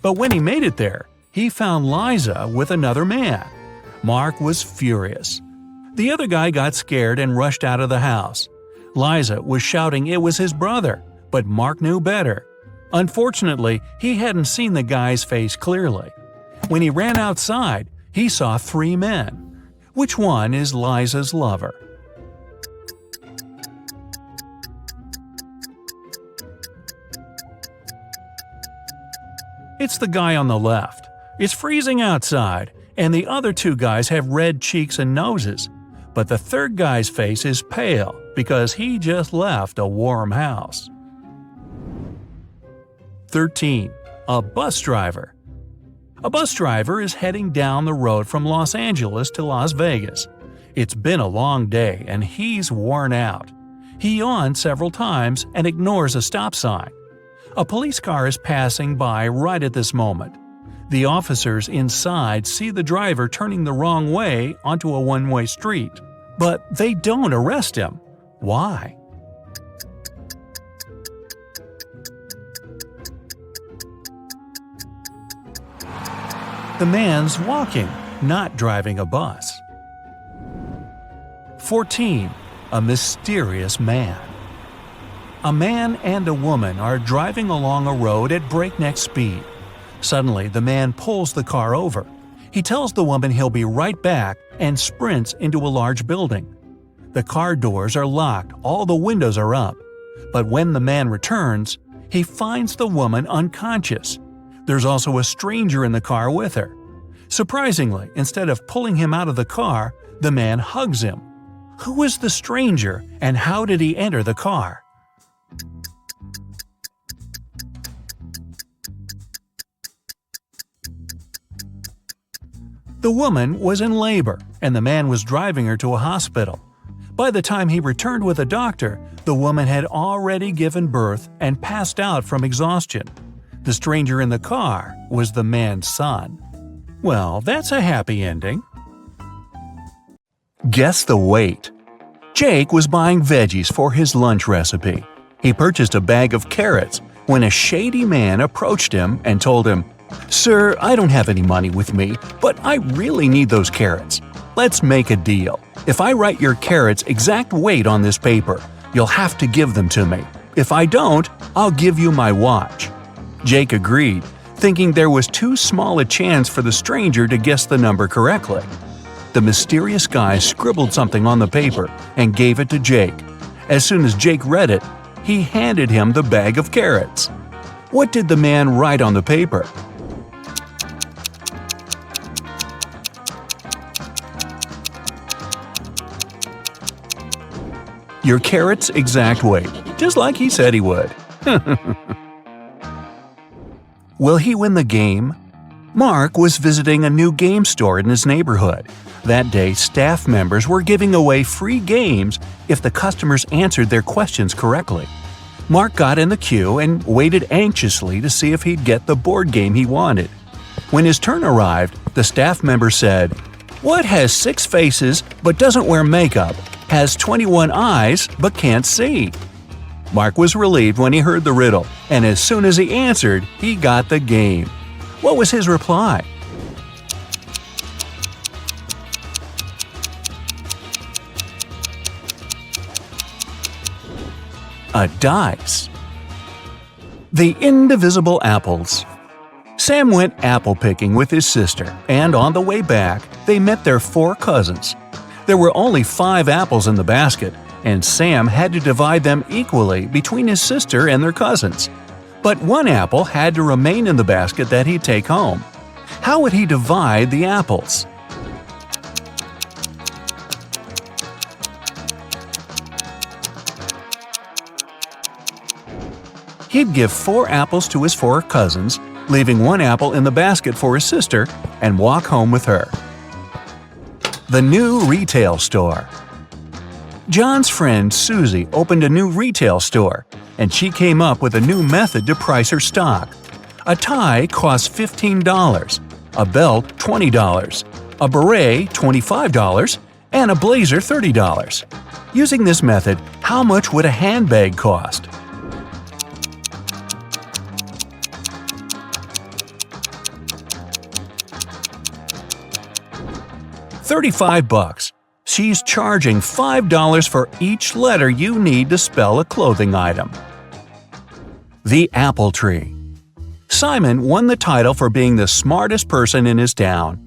But when he made it there, he found Liza with another man. Mark was furious. The other guy got scared and rushed out of the house. Liza was shouting it was his brother, but Mark knew better. Unfortunately, he hadn't seen the guy's face clearly. When he ran outside, he saw 3 men. Which one is Liza's lover? It's the guy on the left. It's freezing outside, and the other 2 guys have red cheeks and noses. But the third guy's face is pale because he just left a warm house. 13. A bus driver. A bus driver is heading down the road from Los Angeles to Las Vegas. It's been a long day and he's worn out. He yawns several times and ignores a stop sign. A police car is passing by right at this moment. The officers inside see the driver turning the wrong way onto a one-way street, but they don't arrest him. Why? The man's walking, not driving a bus. 14. A mysterious man. A man and a woman are driving along a road at breakneck speed. Suddenly, the man pulls the car over. He tells the woman he'll be right back and sprints into a large building. The car doors are locked, all the windows are up. But when the man returns, he finds the woman unconscious. There's also a stranger in the car with her. Surprisingly, instead of pulling him out of the car, the man hugs him. Who is the stranger and how did he enter the car? The woman was in labor, and the man was driving her to a hospital. By the time he returned with a doctor, the woman had already given birth and passed out from exhaustion. The stranger in the car was the man's son. Well, that's a happy ending. Guess the weight. Jake was buying veggies for his lunch recipe. He purchased a bag of carrots when a shady man approached him and told him, "Sir, I don't have any money with me, but I really need those carrots. Let's make a deal. If I write your carrots' exact weight on this paper, you'll have to give them to me. If I don't, I'll give you my watch." Jake agreed, thinking there was too small a chance for the stranger to guess the number correctly. The mysterious guy scribbled something on the paper and gave it to Jake. As soon as Jake read it, he handed him the bag of carrots. What did the man write on the paper? Your carrot's exact weight, just like he said he would. Will he win the game? Mark was visiting a new game store in his neighborhood. That day, staff members were giving away free games if the customers answered their questions correctly. Mark got in the queue and waited anxiously to see if he'd get the board game he wanted. When his turn arrived, the staff member said, "What has 6 faces but doesn't wear makeup, has 21 eyes but can't see?" Mark was relieved when he heard the riddle, and as soon as he answered, he got the game. What was his reply? A dice. The indivisible apples. Sam went apple picking with his sister, and on the way back, they met their 4 cousins. There were only 5 apples in the basket, and Sam had to divide them equally between his sister and their cousins. But 1 apple had to remain in the basket that he'd take home. How would he divide the apples? He'd give 4 apples to his 4 cousins, leaving 1 apple in the basket for his sister, and walk home with her. The new retail store. John's friend Susie opened a new retail store, and she came up with a new method to price her stock. A tie cost $15, a belt $20, a beret $25, and a blazer $30. Using this method, how much would a handbag cost? $35. She's charging $5 for each letter you need to spell a clothing item. The apple tree. Simon won the title for being the smartest person in his town.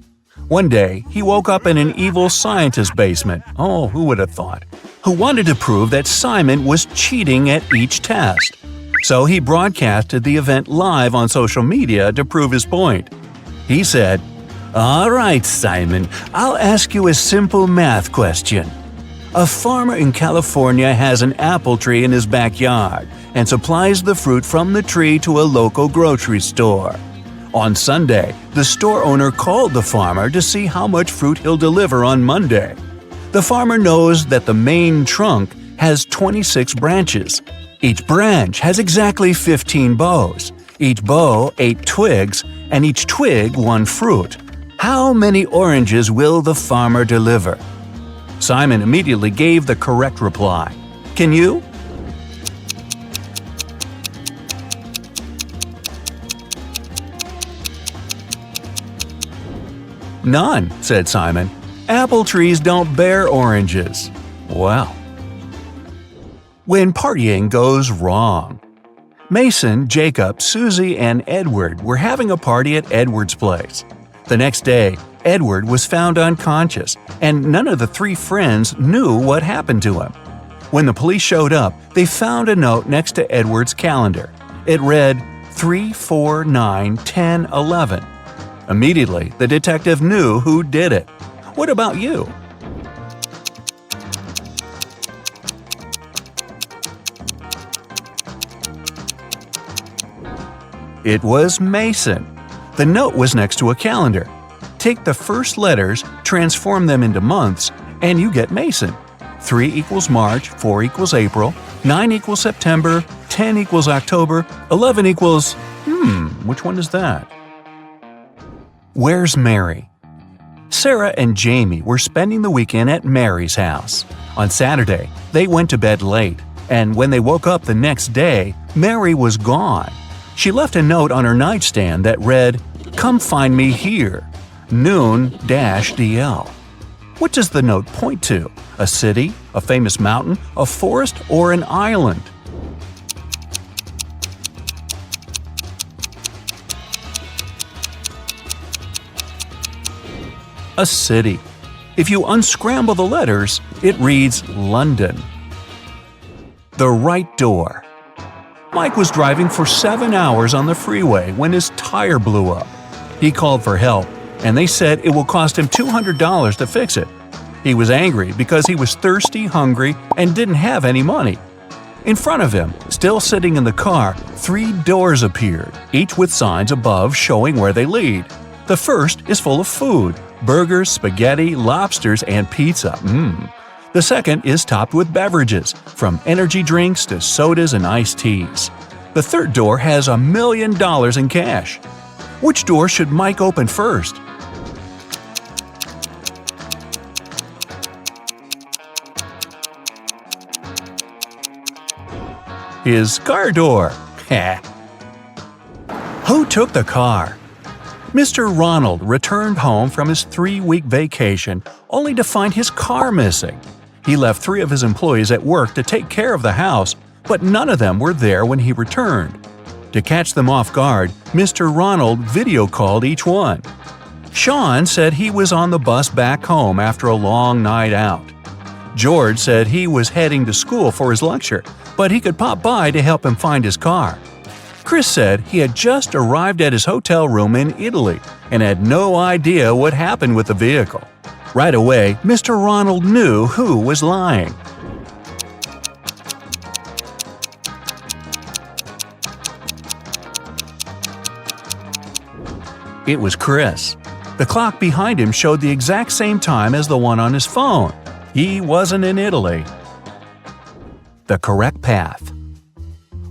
One day, he woke up in an evil scientist's basement. Oh, who would have thought? Who wanted to prove that Simon was cheating at each test. So he broadcasted the event live on social media to prove his point. He said, "All right, Simon, I'll ask you a simple math question. A farmer in California has an apple tree in his backyard and supplies the fruit from the tree to a local grocery store. On Sunday, the store owner called the farmer to see how much fruit he'll deliver on Monday. The farmer knows that the main trunk has 26 branches. Each branch has exactly 15 boughs, each bough 8 twigs, and each twig 1 fruit. How many oranges will the farmer deliver?" Simon immediately gave the correct reply. Can you? "None," said Simon. "Apple trees don't bear oranges." Well. When partying goes wrong. Mason, Jacob, Susie, and Edward were having a party at Edward's place. The next day, Edward was found unconscious, and none of the 3 friends knew what happened to him. When the police showed up, they found a note next to Edward's calendar. It read 3, 4, 9, 10, 11. Immediately, the detective knew who did it. What about you? It was Mason. The note was next to a calendar. Take the first letters, transform them into months, and you get Mason. 3 equals March, 4 equals April, 9 equals September, 10 equals October, 11 equals… which one is that? Where's Mary? Sarah and Jamie were spending the weekend at Mary's house. On Saturday, they went to bed late, and when they woke up the next day, Mary was gone. She left a note on her nightstand that read, "Come find me here, noon-DL." What does the note point to? A city, a famous mountain, a forest, or an island? A city. If you unscramble the letters, it reads London. The right door. Mike was driving for 7 hours on the freeway when his tire blew up. He called for help, and they said it will cost him $200 to fix it. He was angry because he was thirsty, hungry, and didn't have any money. In front of him, still sitting in the car, 3 doors appeared, each with signs above showing where they lead. The first is full of food: burgers, spaghetti, lobsters, and pizza. The second is topped with beverages, from energy drinks to sodas and iced teas. The third door has $1 million in cash. Which door should Mike open first? His car door. Who took the car? Mr. Ronald returned home from his 3-week vacation only to find his car missing. He left 3 of his employees at work to take care of the house, but none of them were there when he returned. To catch them off guard, Mr. Ronald video called each one. Sean said he was on the bus back home after a long night out. George said he was heading to school for his lecture, but he could pop by to help him find his car. Chris said he had just arrived at his hotel room in Italy and had no idea what happened with the vehicle. Right away, Mr. Ronald knew who was lying. It was Chris. The clock behind him showed the exact same time as the one on his phone. He wasn't in Italy. The correct path.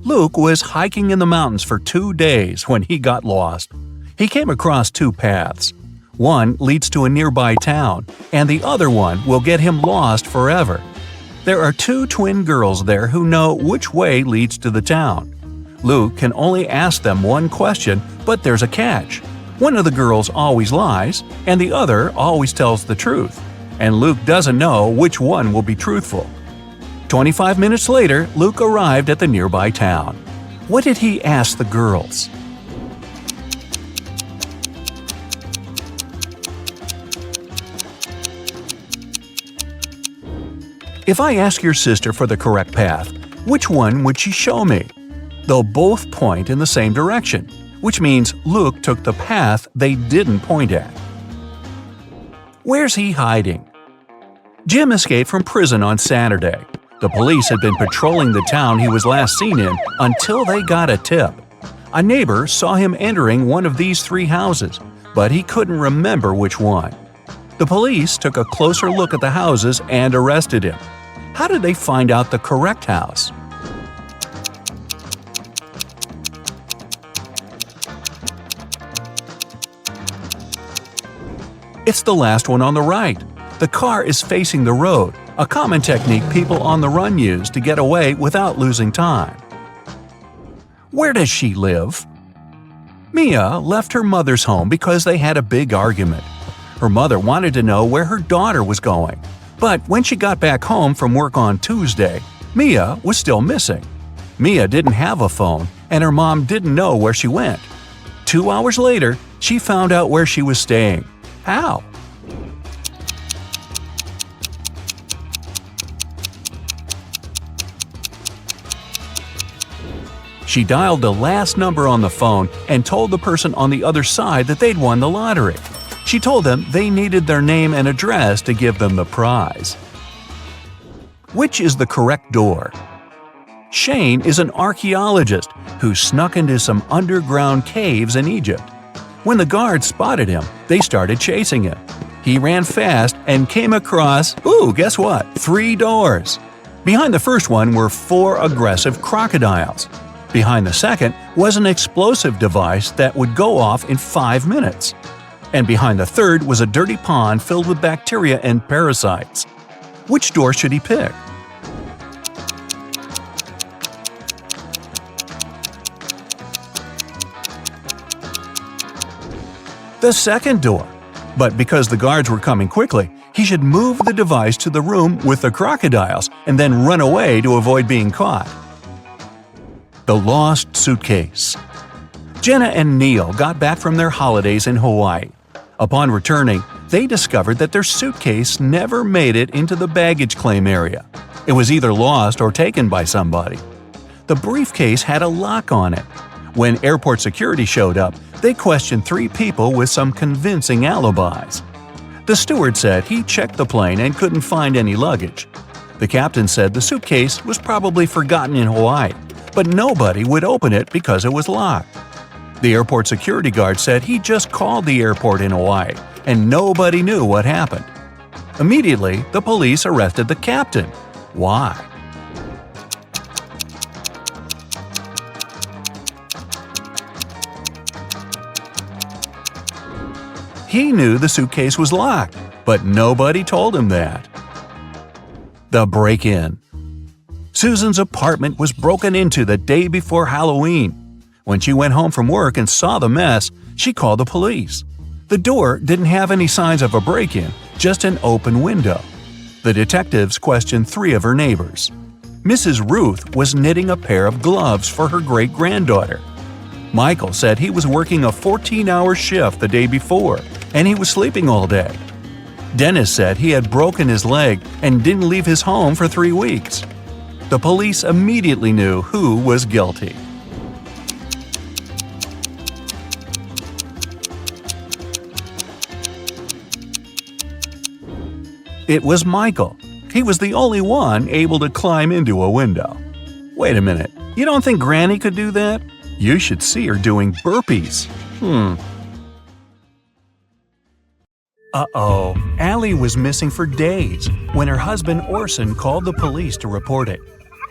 Luke was hiking in the mountains for 2 days when he got lost. He came across 2 paths. One leads to a nearby town, and the other one will get him lost forever. There are 2 twin girls there who know which way leads to the town. Luke can only ask them one question, but there's a catch. One of the girls always lies, and the other always tells the truth. And Luke doesn't know which one will be truthful. 25 minutes later, Luke arrived at the nearby town. What did he ask the girls? If I ask your sister for the correct path, which one would she show me? They'll both point in the same direction, which means Luke took the path they didn't point at. Where's he hiding? Jim escaped from prison on Saturday. The police had been patrolling the town he was last seen in until they got a tip. A neighbor saw him entering one of these 3 houses, but he couldn't remember which one. The police took a closer look at the houses and arrested him. How did they find out the correct house? It's the last one on the right. The car is facing the road, a common technique people on the run use to get away without losing time. Where does she live? Mia left her mother's home because they had a big argument. Her mother wanted to know where her daughter was going, but when she got back home from work on Tuesday, Mia was still missing. Mia didn't have a phone, and her mom didn't know where she went. 2 hours later, she found out where she was staying. How? She dialed the last number on the phone and told the person on the other side that they'd won the lottery. She told them they needed their name and address to give them the prize. Which is the correct door? Shane is an archaeologist who snuck into some underground caves in Egypt. When the guards spotted him, they started chasing him. He ran fast and came across, guess what? 3 doors. Behind the first one were 4 aggressive crocodiles. Behind the second was an explosive device that would go off in 5 minutes. And behind the third was a dirty pond filled with bacteria and parasites. Which door should he pick? The second door. But because the guards were coming quickly, he should move the device to the room with the crocodiles and then run away to avoid being caught. The lost suitcase. Jenna and Neil got back from their holidays in Hawaii. Upon returning, they discovered that their suitcase never made it into the baggage claim area. It was either lost or taken by somebody. The briefcase had a lock on it. When airport security showed up, they questioned 3 people with some convincing alibis. The steward said he checked the plane and couldn't find any luggage. The captain said the suitcase was probably forgotten in Hawaii, but nobody would open it because it was locked. The airport security guard said he just called the airport in Hawaii, and nobody knew what happened. Immediately, the police arrested the captain. Why? He knew the suitcase was locked, but nobody told him that. The break-in. Susan's apartment was broken into the day before Halloween. When she went home from work and saw the mess, she called the police. The door didn't have any signs of a break-in, just an open window. The detectives questioned 3 of her neighbors. Mrs. Ruth was knitting a pair of gloves for her great-granddaughter. Michael said he was working a 14-hour shift the day before, and he was sleeping all day. Dennis said he had broken his leg and didn't leave his home for 3 weeks. The police immediately knew who was guilty. It was Michael. He was the only one able to climb into a window. Wait a minute, you don't think Granny could do that? You should see her doing burpees. Uh-oh, Allie was missing for days when her husband Orson called the police to report it.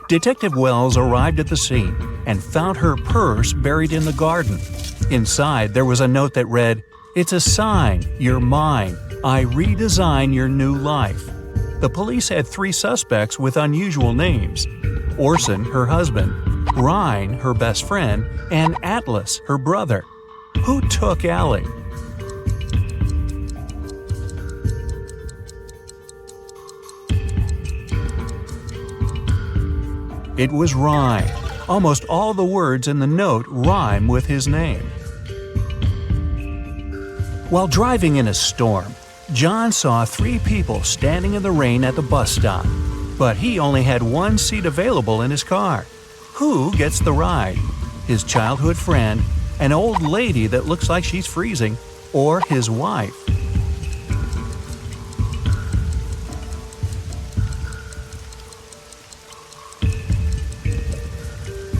Detective Wells arrived at the scene and found her purse buried in the garden. Inside, there was a note that read, "It's a sign, you're mine. I redesign your new life." The police had 3 suspects with unusual names: Orson, her husband, Ryan, her best friend, and Atlas, her brother. Who took Allie? It was Ryan. Almost all the words in the note rhyme with his name. While driving in a storm, John saw 3 people standing in the rain at the bus stop, but he only had 1 seat available in his car. Who gets the ride? His childhood friend, an old lady that looks like she's freezing, or his wife?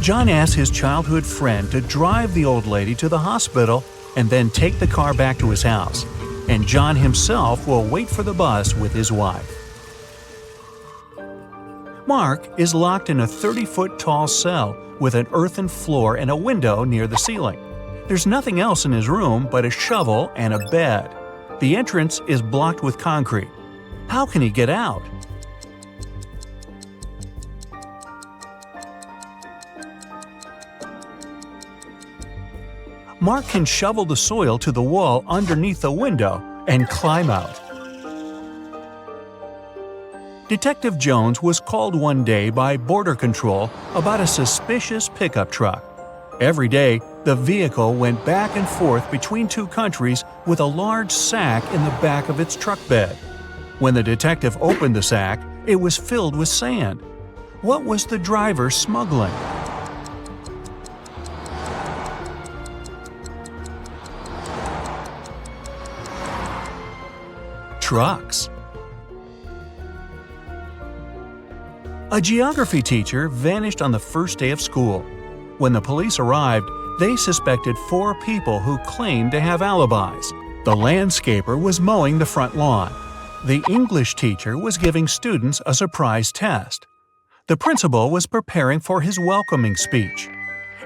John asked his childhood friend to drive the old lady to the hospital and then take the car back to his house, and John himself will wait for the bus with his wife. Mark is locked in a 30-foot-tall cell with an earthen floor and a window near the ceiling. There's nothing else in his room but a shovel and a bed. The entrance is blocked with concrete. How can he get out? Mark can shovel the soil to the wall underneath the window and climb out. Detective Jones was called one day by Border Control about a suspicious pickup truck. Every day, the vehicle went back and forth between 2 countries with a large sack in the back of its truck bed. When the detective opened the sack, it was filled with sand. What was the driver smuggling? Trucks. A geography teacher vanished on the first day of school. When the police arrived, they suspected 4 people who claimed to have alibis. The landscaper was mowing the front lawn. The English teacher was giving students a surprise test. The principal was preparing for his welcoming speech.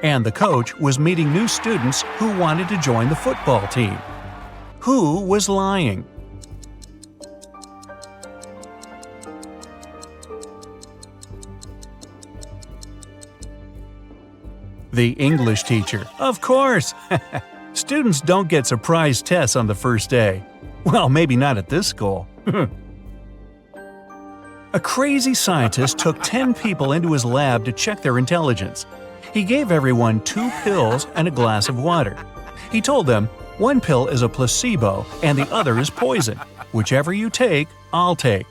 And the coach was meeting new students who wanted to join the football team. Who was lying? The English teacher, of course! Students don't get surprise tests on the first day. Well, maybe not at this school. A crazy scientist took 10 people into his lab to check their intelligence. He gave everyone 2 pills and a glass of water. He told them, One pill is a placebo and the other is poison. Whichever you take, I'll take.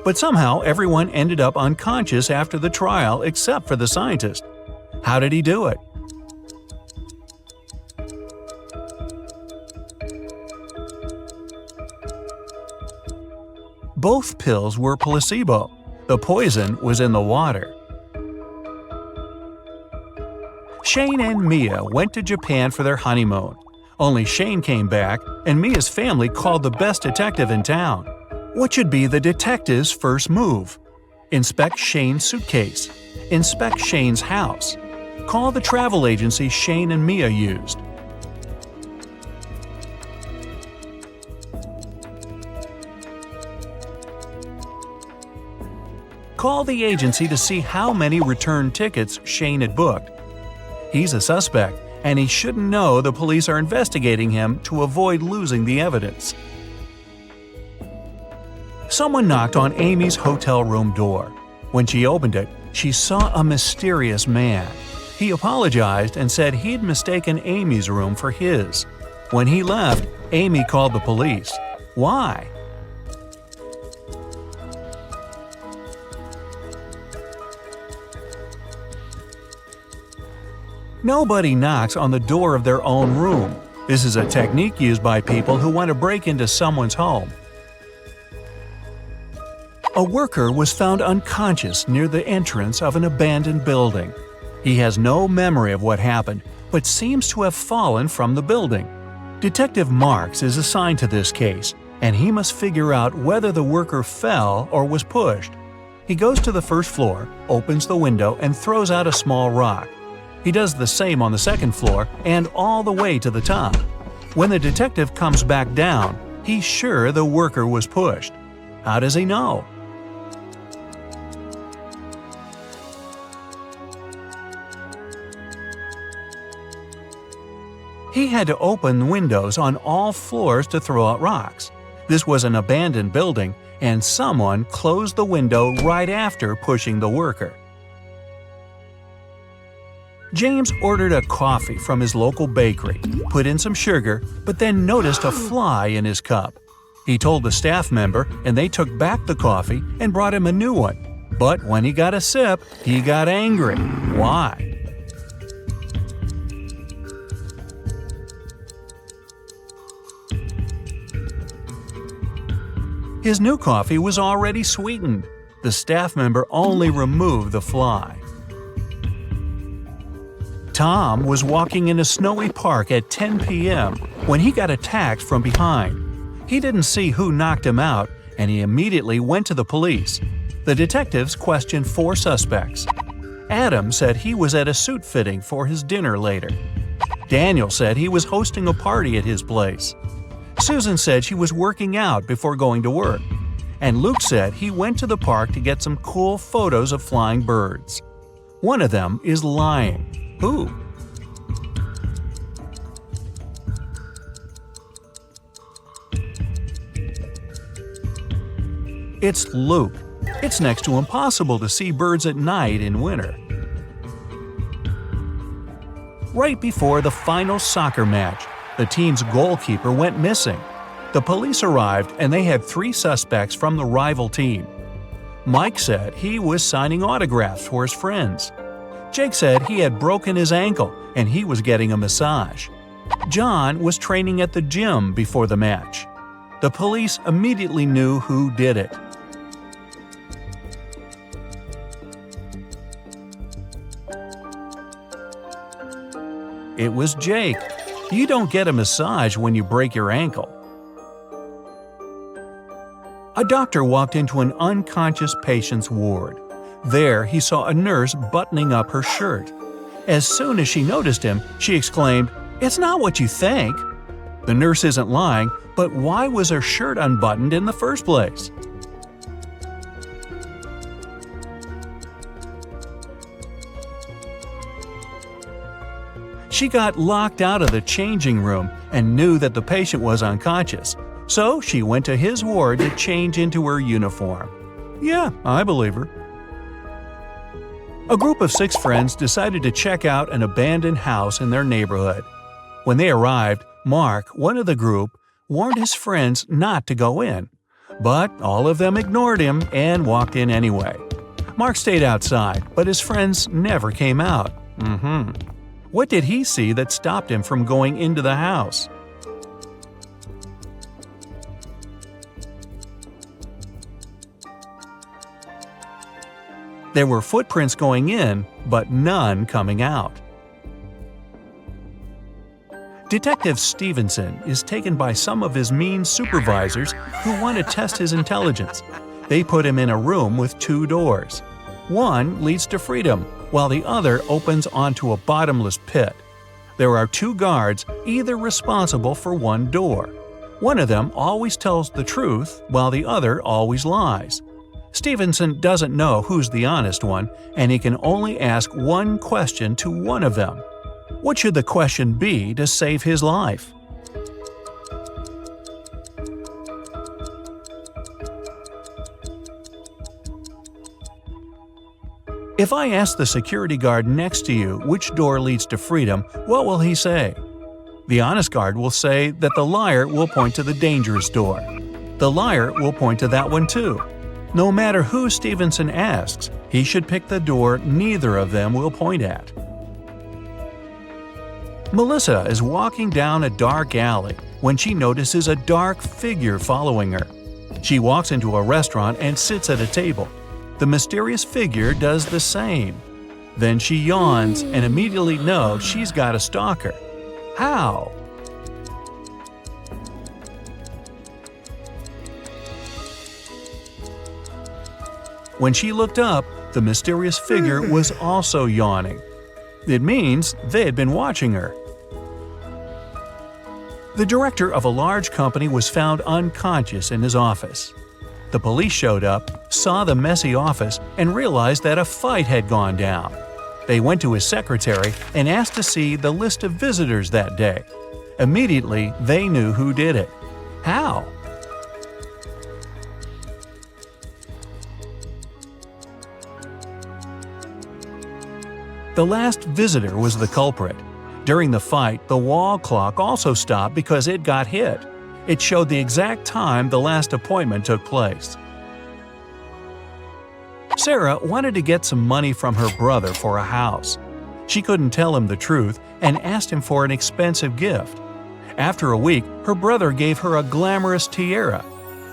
But somehow everyone ended up unconscious after the trial except for the scientist. How did he do it? Both pills were placebo. The poison was in the water. Shane and Mia went to Japan for their honeymoon. Only Shane came back, and Mia's family called the best detective in town. What should be the detective's first move? Inspect Shane's suitcase. Inspect Shane's house. Call the travel agency Shane and Mia used. Call the agency to see how many return tickets Shane had booked. He's a suspect, and he shouldn't know the police are investigating him to avoid losing the evidence. Someone knocked on Amy's hotel room door. When she opened it, she saw a mysterious man. He apologized and said he'd mistaken Amy's room for his. When he left, Amy called the police. Why? Nobody knocks on the door of their own room. This is a technique used by people who want to break into someone's home. A worker was found unconscious near the entrance of an abandoned building. He has no memory of what happened, but seems to have fallen from the building. Detective Marks is assigned to this case, and he must figure out whether the worker fell or was pushed. He goes to the first floor, opens the window, and throws out a small rock. He does the same on the second floor and all the way to the top. When the detective comes back down, he's sure the worker was pushed. How does he know? He had to open windows on all floors to throw out rocks. This was an abandoned building, and someone closed the window right after pushing the worker. James ordered a coffee from his local bakery, put in some sugar, but then noticed a fly in his cup. He told the staff member, and they took back the coffee and brought him a new one. But when he got a sip, he got angry. Why? His new coffee was already sweetened. The staff member only removed the fly. Tom was walking in a snowy park at 10 p.m. when he got attacked from behind. He didn't see who knocked him out, and he immediately went to the police. The detectives questioned 4 suspects. Adam said he was at a suit fitting for his dinner later. Daniel said he was hosting a party at his place. Susan said she was working out before going to work. And Luke said he went to the park to get some cool photos of flying birds. One of them is lying. Who? It's Luke. It's next to impossible to see birds at night in winter. Right before the final soccer match, the team's goalkeeper went missing. The police arrived and they had 3 suspects from the rival team. Mike said he was signing autographs for his friends. Jake said he had broken his ankle and he was getting a massage. John was training at the gym before the match. The police immediately knew who did it. It was Jake. You don't get a massage when you break your ankle. A doctor walked into an unconscious patient's ward. There, he saw a nurse buttoning up her shirt. As soon as she noticed him, she exclaimed, "It's not what you think." The nurse isn't lying, but why was her shirt unbuttoned in the first place? She got locked out of the changing room and knew that the patient was unconscious, so she went to his ward to change into her uniform. Yeah, I believe her. A group of 6 friends decided to check out an abandoned house in their neighborhood. When they arrived, Mark, one of the group, warned his friends not to go in, but all of them ignored him and walked in anyway. Mark stayed outside, but his friends never came out. What did he see that stopped him from going into the house? There were footprints going in, but none coming out. Detective Stevenson is taken by some of his mean supervisors who want to test his intelligence. They put him in a room with 2 doors. One leads to freedom, while the other opens onto a bottomless pit. There are 2 guards, either responsible for one door. One of them always tells the truth, while the other always lies. Stevenson doesn't know who's the honest one, and he can only ask one question to one of them. What should the question be to save his life? If I ask the security guard next to you which door leads to freedom, what will he say? The honest guard will say that the liar will point to the dangerous door. The liar will point to that one too. No matter who Stevenson asks, he should pick the door neither of them will point at. Melissa is walking down a dark alley when she notices a dark figure following her. She walks into a restaurant and sits at a table. The mysterious figure does the same. Then she yawns and immediately knows she's got a stalker. How? When she looked up, the mysterious figure was also yawning. It means they had been watching her. The director of a large company was found unconscious in his office. The police showed up, saw the messy office, and realized that a fight had gone down. They went to his secretary and asked to see the list of visitors that day. Immediately, they knew who did it. How? The last visitor was the culprit. During the fight, the wall clock also stopped because it got hit. It showed the exact time the last appointment took place. Sarah wanted to get some money from her brother for a house. She couldn't tell him the truth and asked him for an expensive gift. After a week, her brother gave her a glamorous tiara.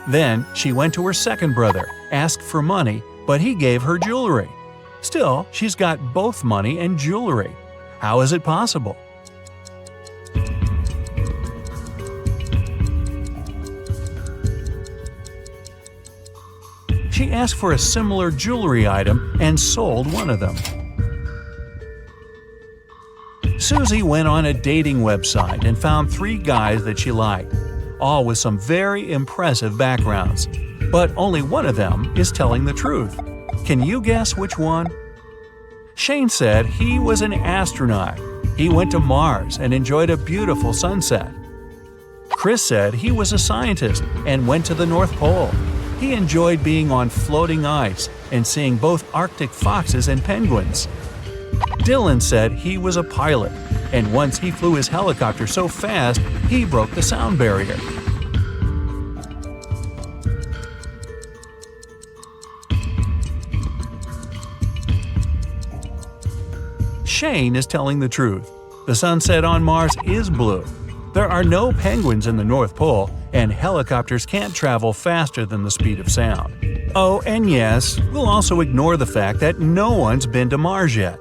Then she went to her second brother, asked for money, but he gave her jewelry. Still, she's got both money and jewelry. How is it possible? She asked for a similar jewelry item and sold one of them. Susie went on a dating website and found 3 guys that she liked, all with some very impressive backgrounds. But only one of them is telling the truth. Can you guess which one? Shane said he was an astronaut. He went to Mars and enjoyed a beautiful sunset. Chris said he was a scientist and went to the North Pole. He enjoyed being on floating ice and seeing both Arctic foxes and penguins. Dylan said he was a pilot, and once he flew his helicopter so fast he broke the sound barrier. Shane is telling the truth. The sunset on Mars is blue. There are no penguins in the North Pole, and helicopters can't travel faster than the speed of sound. Oh, and yes, we'll also ignore the fact that no one's been to Mars yet.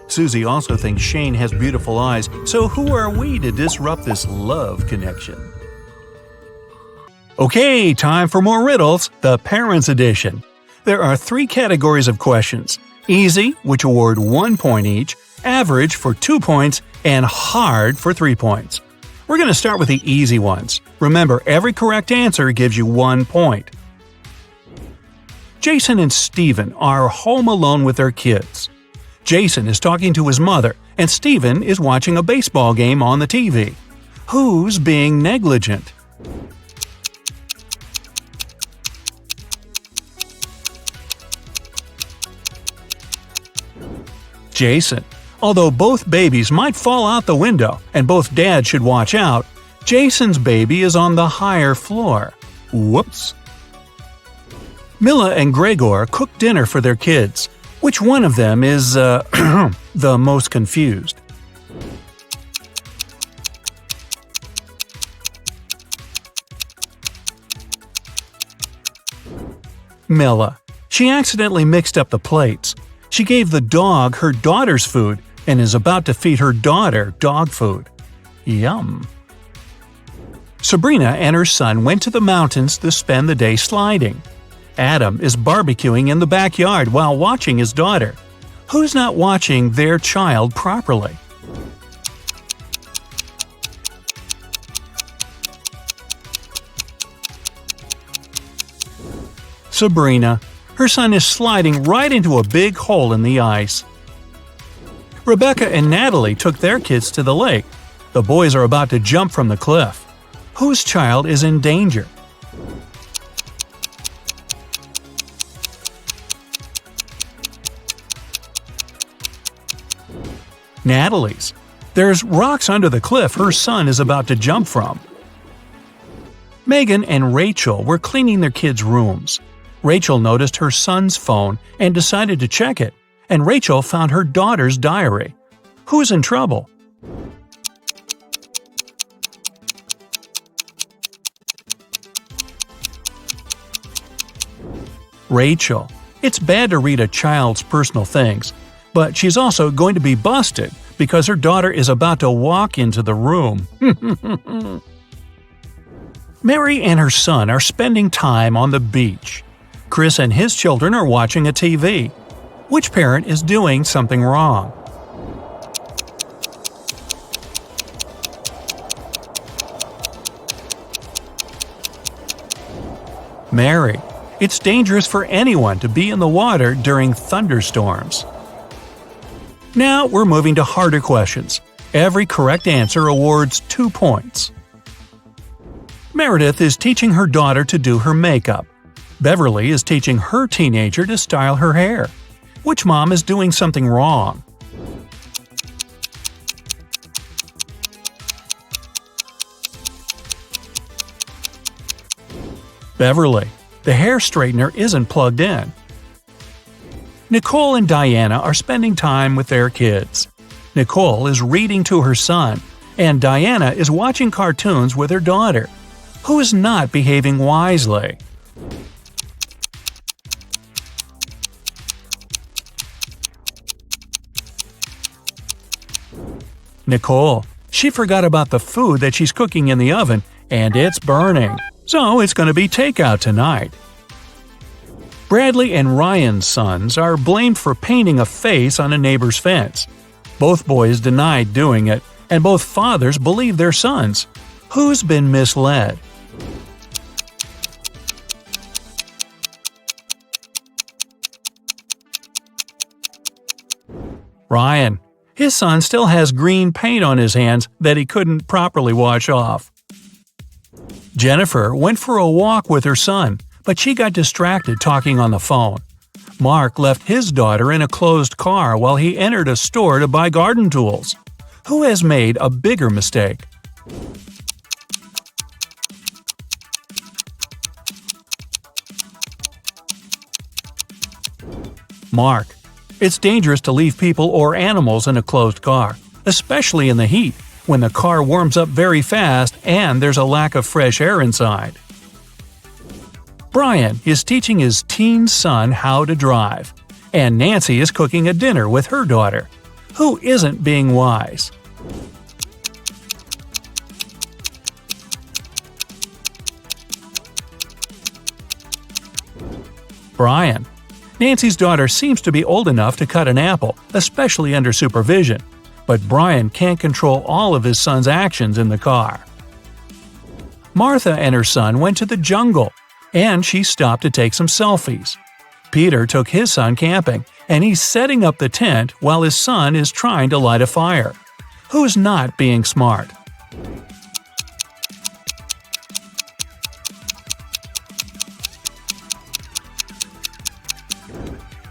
Susie also thinks Shane has beautiful eyes, so who are we to disrupt this love connection? Okay, time for more riddles, the Parents Edition. There are 3 categories of questions: easy, which award 1 point each, average for 2 points, and hard for 3 points. We're going to start with the easy ones. Remember, every correct answer gives you 1 point. Jason and Steven are home alone with their kids. Jason is talking to his mother, and Steven is watching a baseball game on the TV. Who's being negligent? Jason. Although both babies might fall out the window and both dads should watch out, Jason's baby is on the higher floor. Whoops. Mila and Gregor cook dinner for their kids. Which one of them is, the most confused? Mila. She accidentally mixed up the plates. She gave the dog her daughter's food and is about to feed her daughter dog food. Yum. Sabrina and her son went to the mountains to spend the day sliding. Adam is barbecuing in the backyard while watching his daughter. Who's not watching their child properly? Sabrina. Her son is sliding right into a big hole in the ice. Rebecca and Natalie took their kids to the lake. The boys are about to jump from the cliff. Whose child is in danger? Natalie's. There's rocks under the cliff her son is about to jump from. Megan and Rachel were cleaning their kids' rooms. Rachel noticed her son's phone and decided to check it, and Rachel found her daughter's diary. Who's in trouble? Rachel. It's bad to read a child's personal things, but she's also going to be busted because her daughter is about to walk into the room. Mary and her son are spending time on the beach. Chris and his children are watching a TV. Which parent is doing something wrong? Mary. It's dangerous for anyone to be in the water during thunderstorms. Now we're moving to harder questions. Every correct answer awards 2 points. Meredith is teaching her daughter to do her makeup. Beverly is teaching her teenager to style her hair. Which mom is doing something wrong? Beverly. The hair straightener isn't plugged in. Nicole and Diana are spending time with their kids. Nicole is reading to her son, and Diana is watching cartoons with her daughter. Who is not behaving wisely? Nicole. She forgot about the food that she's cooking in the oven, and it's burning. So it's going to be takeout tonight. Bradley and Ryan's sons are blamed for painting a face on a neighbor's fence. Both boys denied doing it, and both fathers believe their sons. Who's been misled? Ryan. His son still has green paint on his hands that he couldn't properly wash off. Jennifer went for a walk with her son, but she got distracted talking on the phone. Mark left his daughter in a closed car while he entered a store to buy garden tools. Who has made a bigger mistake? Mark. It's dangerous to leave people or animals in a closed car, especially in the heat, when the car warms up very fast and there's a lack of fresh air inside. Brian is teaching his teen son how to drive, and Nancy is cooking a dinner with her daughter. Who isn't being wise? Brian. Nancy's daughter seems to be old enough to cut an apple, especially under supervision, but Brian can't control all of his son's actions in the car. Martha and her son went to the jungle, and she stopped to take some selfies. Peter took his son camping, and he's setting up the tent while his son is trying to light a fire. Who's not being smart?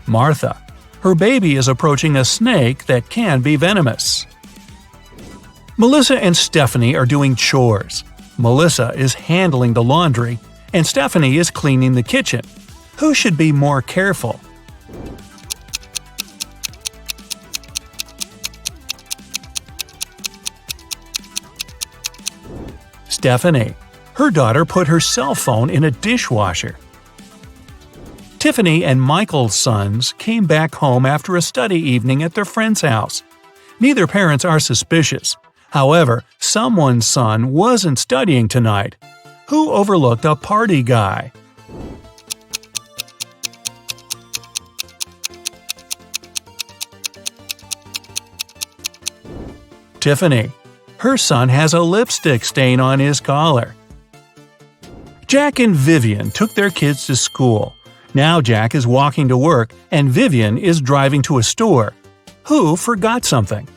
Martha. Her baby is approaching a snake that can be venomous. Melissa and Stephanie are doing chores. Melissa is handling the laundry, and Stephanie is cleaning the kitchen. Who should be more careful? Stephanie. Her daughter put her cell phone in a dishwasher. Tiffany and Michael's sons came back home after a study evening at their friend's house. Neither parents are suspicious. However, someone's son wasn't studying tonight. Who overlooked a party guy? Tiffany. Her son has a lipstick stain on his collar. Jack and Vivian took their kids to school. Now Jack is walking to work and Vivian is driving to a store. Who forgot something?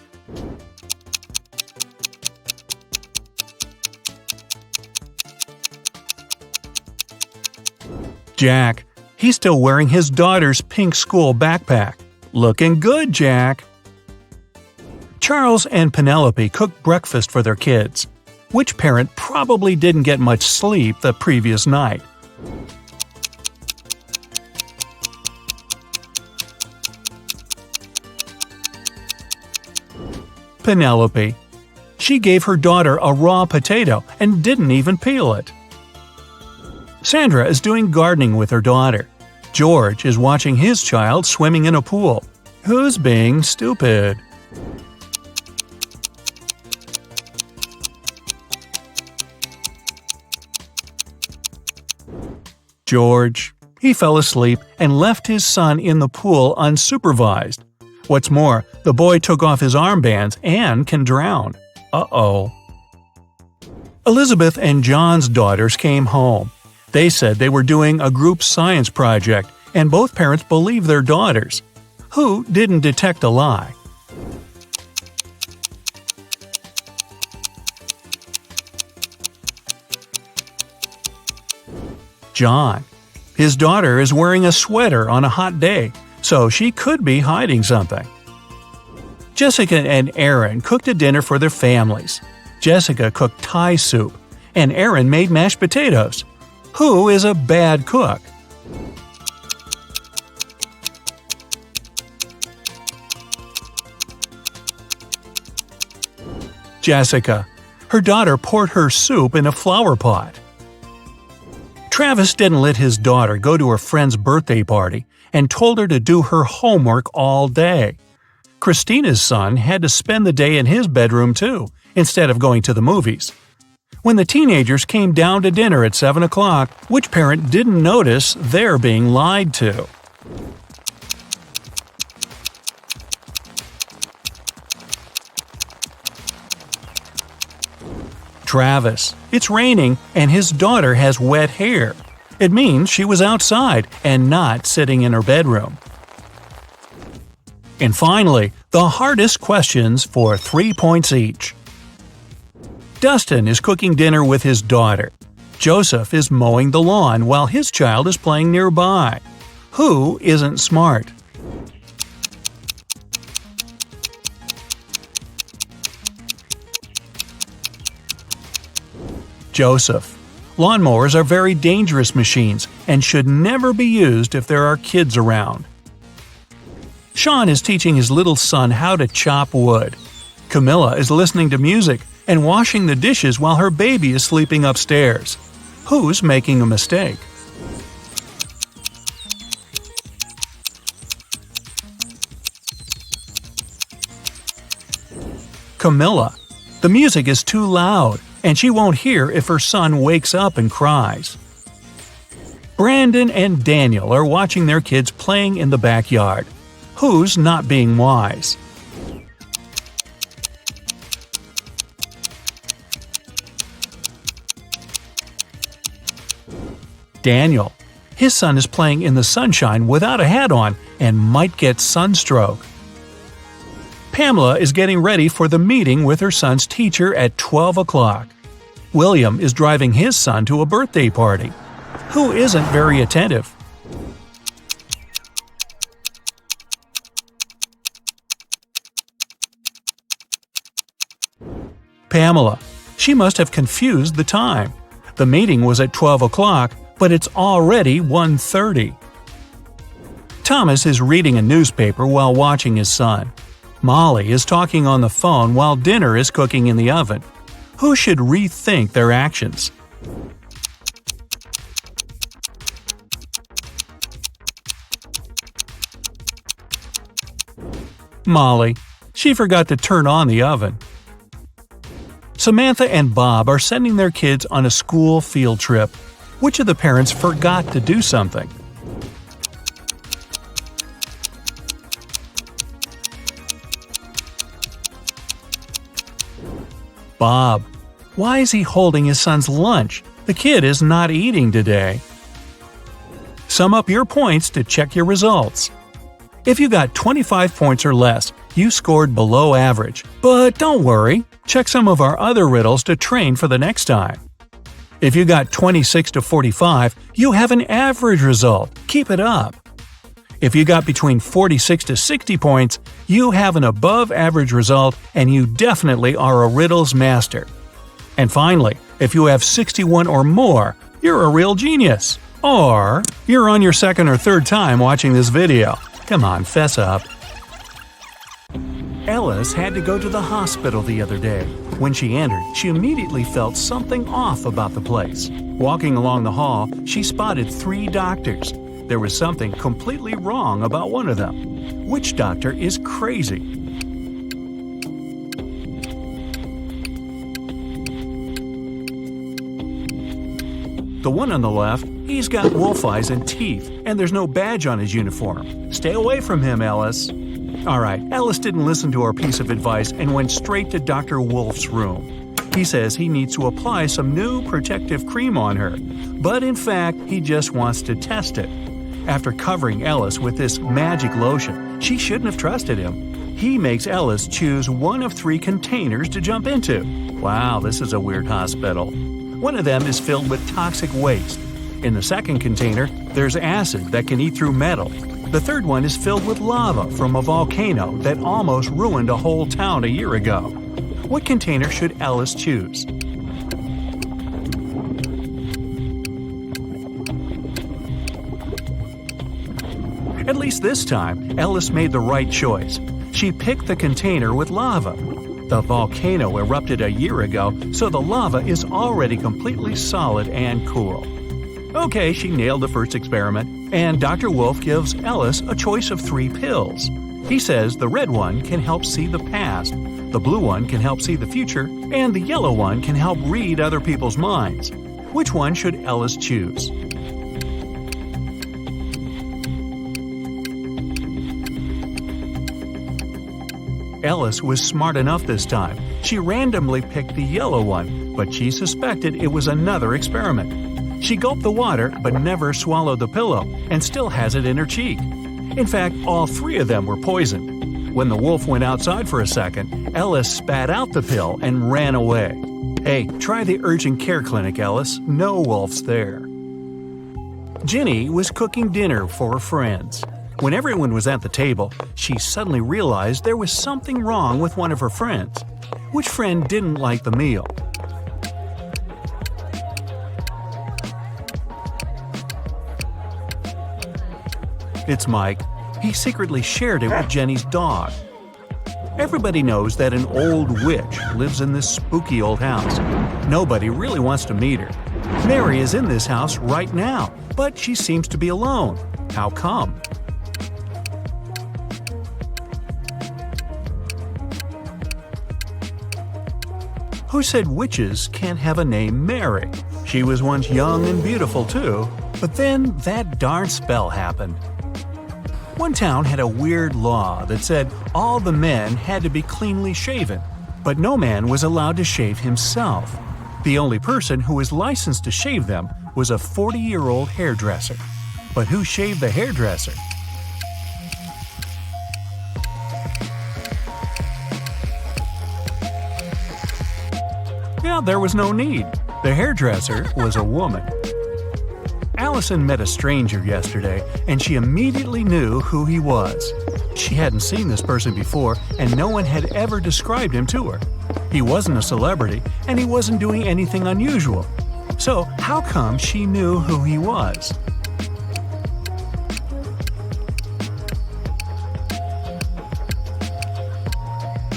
Jack. He's still wearing his daughter's pink school backpack. Looking good, Jack. Charles and Penelope cooked breakfast for their kids. Which parent probably didn't get much sleep the previous night? Penelope. She gave her daughter a raw potato and didn't even peel it. Sandra is doing gardening with her daughter. George is watching his child swimming in a pool. Who's being stupid? George. He fell asleep and left his son in the pool unsupervised. What's more, the boy took off his armbands and can drown. Uh-oh. Elizabeth and John's daughters came home. They said they were doing a group science project, and both parents believed their daughters. Who didn't detect a lie? John. His daughter is wearing a sweater on a hot day, so she could be hiding something. Jessica and Aaron cooked a dinner for their families. Jessica cooked Thai soup, and Aaron made mashed potatoes. Who is a bad cook? Jessica. Her daughter poured her soup in a flower pot. Travis didn't let his daughter go to her friend's birthday party and told her to do her homework all day. Christina's son had to spend the day in his bedroom too, instead of going to the movies. When the teenagers came down to dinner at 7 o'clock, which parent didn't notice they're being lied to? Travis. It's raining and his daughter has wet hair. It means she was outside and not sitting in her bedroom. And finally, the hardest questions for 3 points each. Dustin is cooking dinner with his daughter. Joseph is mowing the lawn while his child is playing nearby. Who isn't smart? Joseph. Lawnmowers are very dangerous machines and should never be used if there are kids around. Sean is teaching his little son how to chop wood. Camilla is listening to music and washing the dishes while her baby is sleeping upstairs. Who's making a mistake? Camilla. The music is too loud, and she won't hear if her son wakes up and cries. Brandon and Daniel are watching their kids playing in the backyard. Who's not being wise? Daniel. His son is playing in the sunshine without a hat on and might get sunstroke. Pamela is getting ready for the meeting with her son's teacher at 12 o'clock. William is driving his son to a birthday party. Who isn't very attentive? Pamela. She must have confused the time. The meeting was at 12 o'clock, but it's already 1:30. Thomas is reading a newspaper while watching his son. Molly is talking on the phone while dinner is cooking in the oven. Who should rethink their actions? Molly. She forgot to turn on the oven. Samantha and Bob are sending their kids on a school field trip. Which of the parents forgot to do something? Bob. Why is he holding his son's lunch? The kid is not eating today. Sum up your points to check your results. If you got 25 points or less, you scored below average. But don't worry, check some of our other riddles to train for the next time. If you got 26 to 45, you have an average result. Keep it up. If you got between 46 to 60 points, you have an above-average result and you definitely are a riddles master. And finally, if you have 61 or more, you're a real genius. Or you're on your second or third time watching this video. Come on, fess up. Ellis had to go to the hospital the other day. When she entered, she immediately felt something off about the place. Walking along the hall, she spotted 3 doctors. There was something completely wrong about one of them. Which doctor is crazy? The one on the left, he's got wolf eyes and teeth, and there's no badge on his uniform. Stay away from him, Ellis. Alright, Ellis didn't listen to our piece of advice and went straight to Dr. Wolf's room. He says he needs to apply some new protective cream on her, but in fact, he just wants to test it. After covering Ellis with this magic lotion, she shouldn't have trusted him. He makes Ellis choose one of 3 containers to jump into. Wow, this is a weird hospital. One of them is filled with toxic waste. In the second container, there's acid that can eat through metal. The third one is filled with lava from a volcano that almost ruined a whole town a year ago. What container should Ellis choose? At least this time, Ellis made the right choice. She picked the container with lava. The volcano erupted a year ago, so the lava is already completely solid and cool. Okay, she nailed the first experiment, and Dr. Wolf gives Ellis a choice of 3 pills. He says the red one can help see the past, the blue one can help see the future, and the yellow one can help read other people's minds. Which one should Ellis choose? Ellis was smart enough this time. She randomly picked the yellow one, but she suspected it was another experiment. She gulped the water but never swallowed the pillow and still has it in her cheek. In fact, all 3 of them were poisoned. When the wolf went outside for a second, Ellis spat out the pill and ran away. Hey, try the urgent care clinic, Ellis. No wolves there. Ginny was cooking dinner for her friends. When everyone was at the table, she suddenly realized there was something wrong with one of her friends. Which friend didn't like the meal? It's Mike. He secretly shared it with Jenny's dog. Everybody knows that an old witch lives in this spooky old house. Nobody really wants to meet her. Mary is in this house right now, but she seems to be alone. How come? Who said witches can't have a name Mary? She was once young and beautiful too, but then that darn spell happened. One town had a weird law that said all the men had to be cleanly shaven, but no man was allowed to shave himself. The only person who was licensed to shave them was a 40-year-old hairdresser. But who shaved the hairdresser? Yeah, there was no need. The hairdresser was a woman. Allison met a stranger yesterday, and she immediately knew who he was. She hadn't seen this person before, and no one had ever described him to her. He wasn't a celebrity, and he wasn't doing anything unusual. So, how come she knew who he was?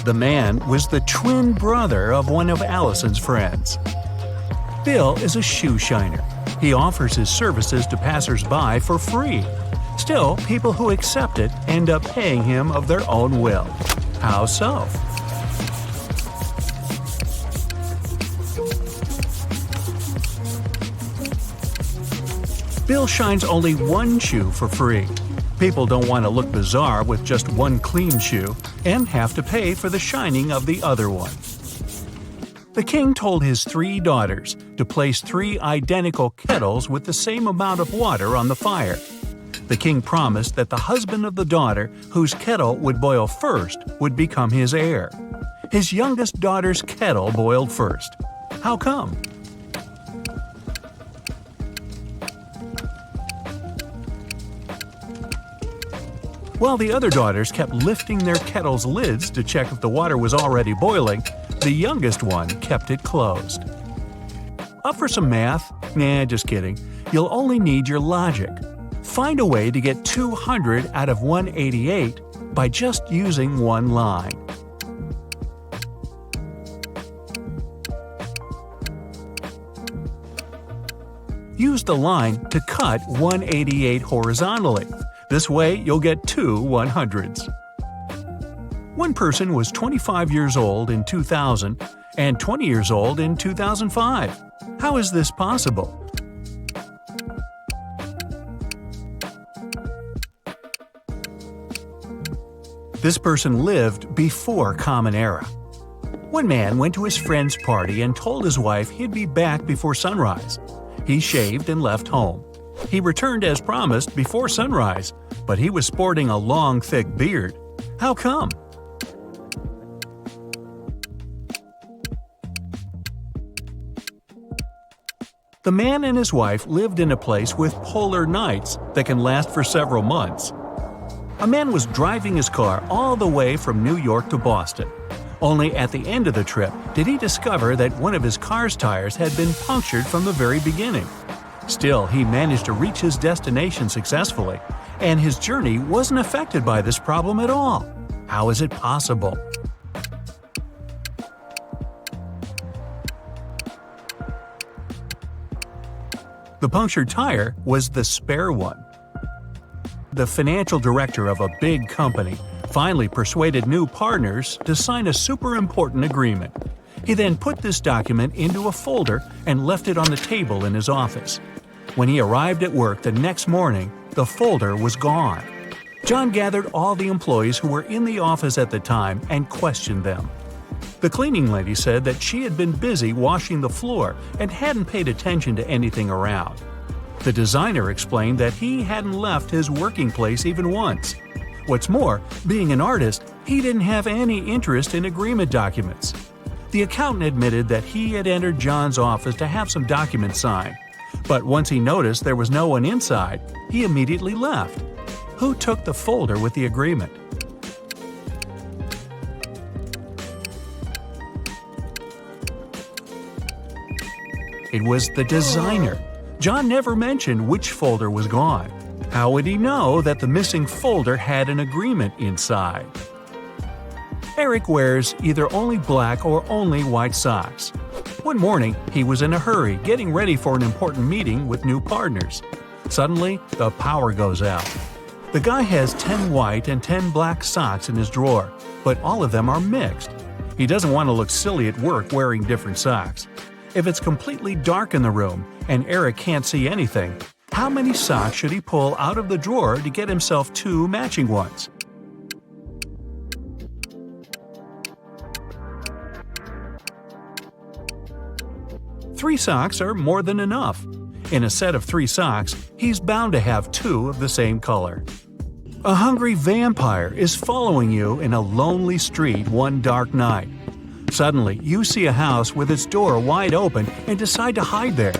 The man was the twin brother of one of Allison's friends. Bill is a shoe shiner. He offers his services to passers-by for free. Still, people who accept it end up paying him of their own will. How so? Bill shines only one shoe for free. People don't want to look bizarre with just one clean shoe and have to pay for the shining of the other one. The king told his 3 daughters to place 3 identical kettles with the same amount of water on the fire. The king promised that the husband of the daughter whose kettle would boil first would become his heir. His youngest daughter's kettle boiled first. How come? While the other daughters kept lifting their kettle's lids to check if the water was already boiling, the youngest one kept it closed. Up for some math? Nah, just kidding. You'll only need your logic. Find a way to get 200 out of 188 by just using one line. Use the line to cut 188 horizontally. This way, you'll get 2 100s. One person was 25 years old in 2000 and 20 years old in 2005. How is this possible? This person lived before Common Era. One man went to his friend's party and told his wife he'd be back before sunrise. He shaved and left home. He returned as promised before sunrise, but he was sporting a long, thick beard. How come? The man and his wife lived in a place with polar nights that can last for several months. A man was driving his car all the way from New York to Boston. Only at the end of the trip did he discover that one of his car's tires had been punctured from the very beginning. Still, he managed to reach his destination successfully, and his journey wasn't affected by this problem at all. How is it possible? The punctured tire was the spare one. The financial director of a big company finally persuaded new partners to sign a super important agreement. He then put this document into a folder and left it on the table in his office. When he arrived at work the next morning, the folder was gone. John gathered all the employees who were in the office at the time and questioned them. The cleaning lady said that she had been busy washing the floor and hadn't paid attention to anything around. The designer explained that he hadn't left his working place even once. What's more, being an artist, he didn't have any interest in agreement documents. The accountant admitted that he had entered John's office to have some documents signed. But once he noticed there was no one inside, he immediately left. Who took the folder with the agreement? It was the designer. John never mentioned which folder was gone. How would he know that the missing folder had an agreement inside? Eric wears either only black or only white socks. One morning, he was in a hurry getting ready for an important meeting with new partners. Suddenly, the power goes out. The guy has 10 white and 10 black socks in his drawer, but all of them are mixed. He doesn't want to look silly at work wearing different socks. If it's completely dark in the room and Eric can't see anything, how many socks should he pull out of the drawer to get himself 2 matching ones? Three socks are more than enough. In a set of 3 socks, he's bound to have 2 of the same color. A hungry vampire is following you in a lonely street one dark night. Suddenly, you see a house with its door wide open and decide to hide there.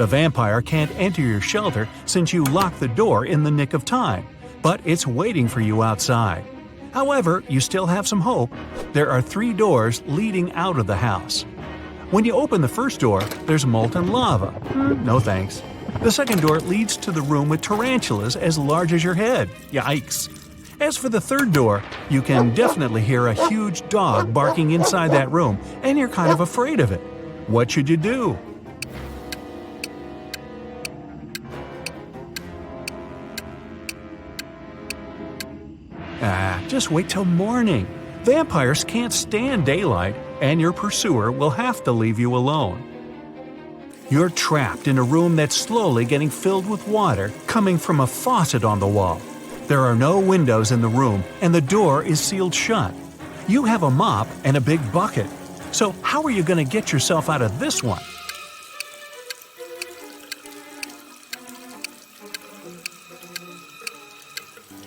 The vampire can't enter your shelter since you locked the door in the nick of time, but it's waiting for you outside. However, you still have some hope. There are 3 doors leading out of the house. When you open the first door, there's molten lava. No thanks. The second door leads to the room with tarantulas as large as your head. Yikes. As for the third door, you can definitely hear a huge dog barking inside that room, and you're kind of afraid of it. What should you do? Just wait till morning. Vampires can't stand daylight, and your pursuer will have to leave you alone. You're trapped in a room that's slowly getting filled with water coming from a faucet on the wall. There are no windows in the room, and the door is sealed shut. You have a mop and a big bucket. So how are you going to get yourself out of this one?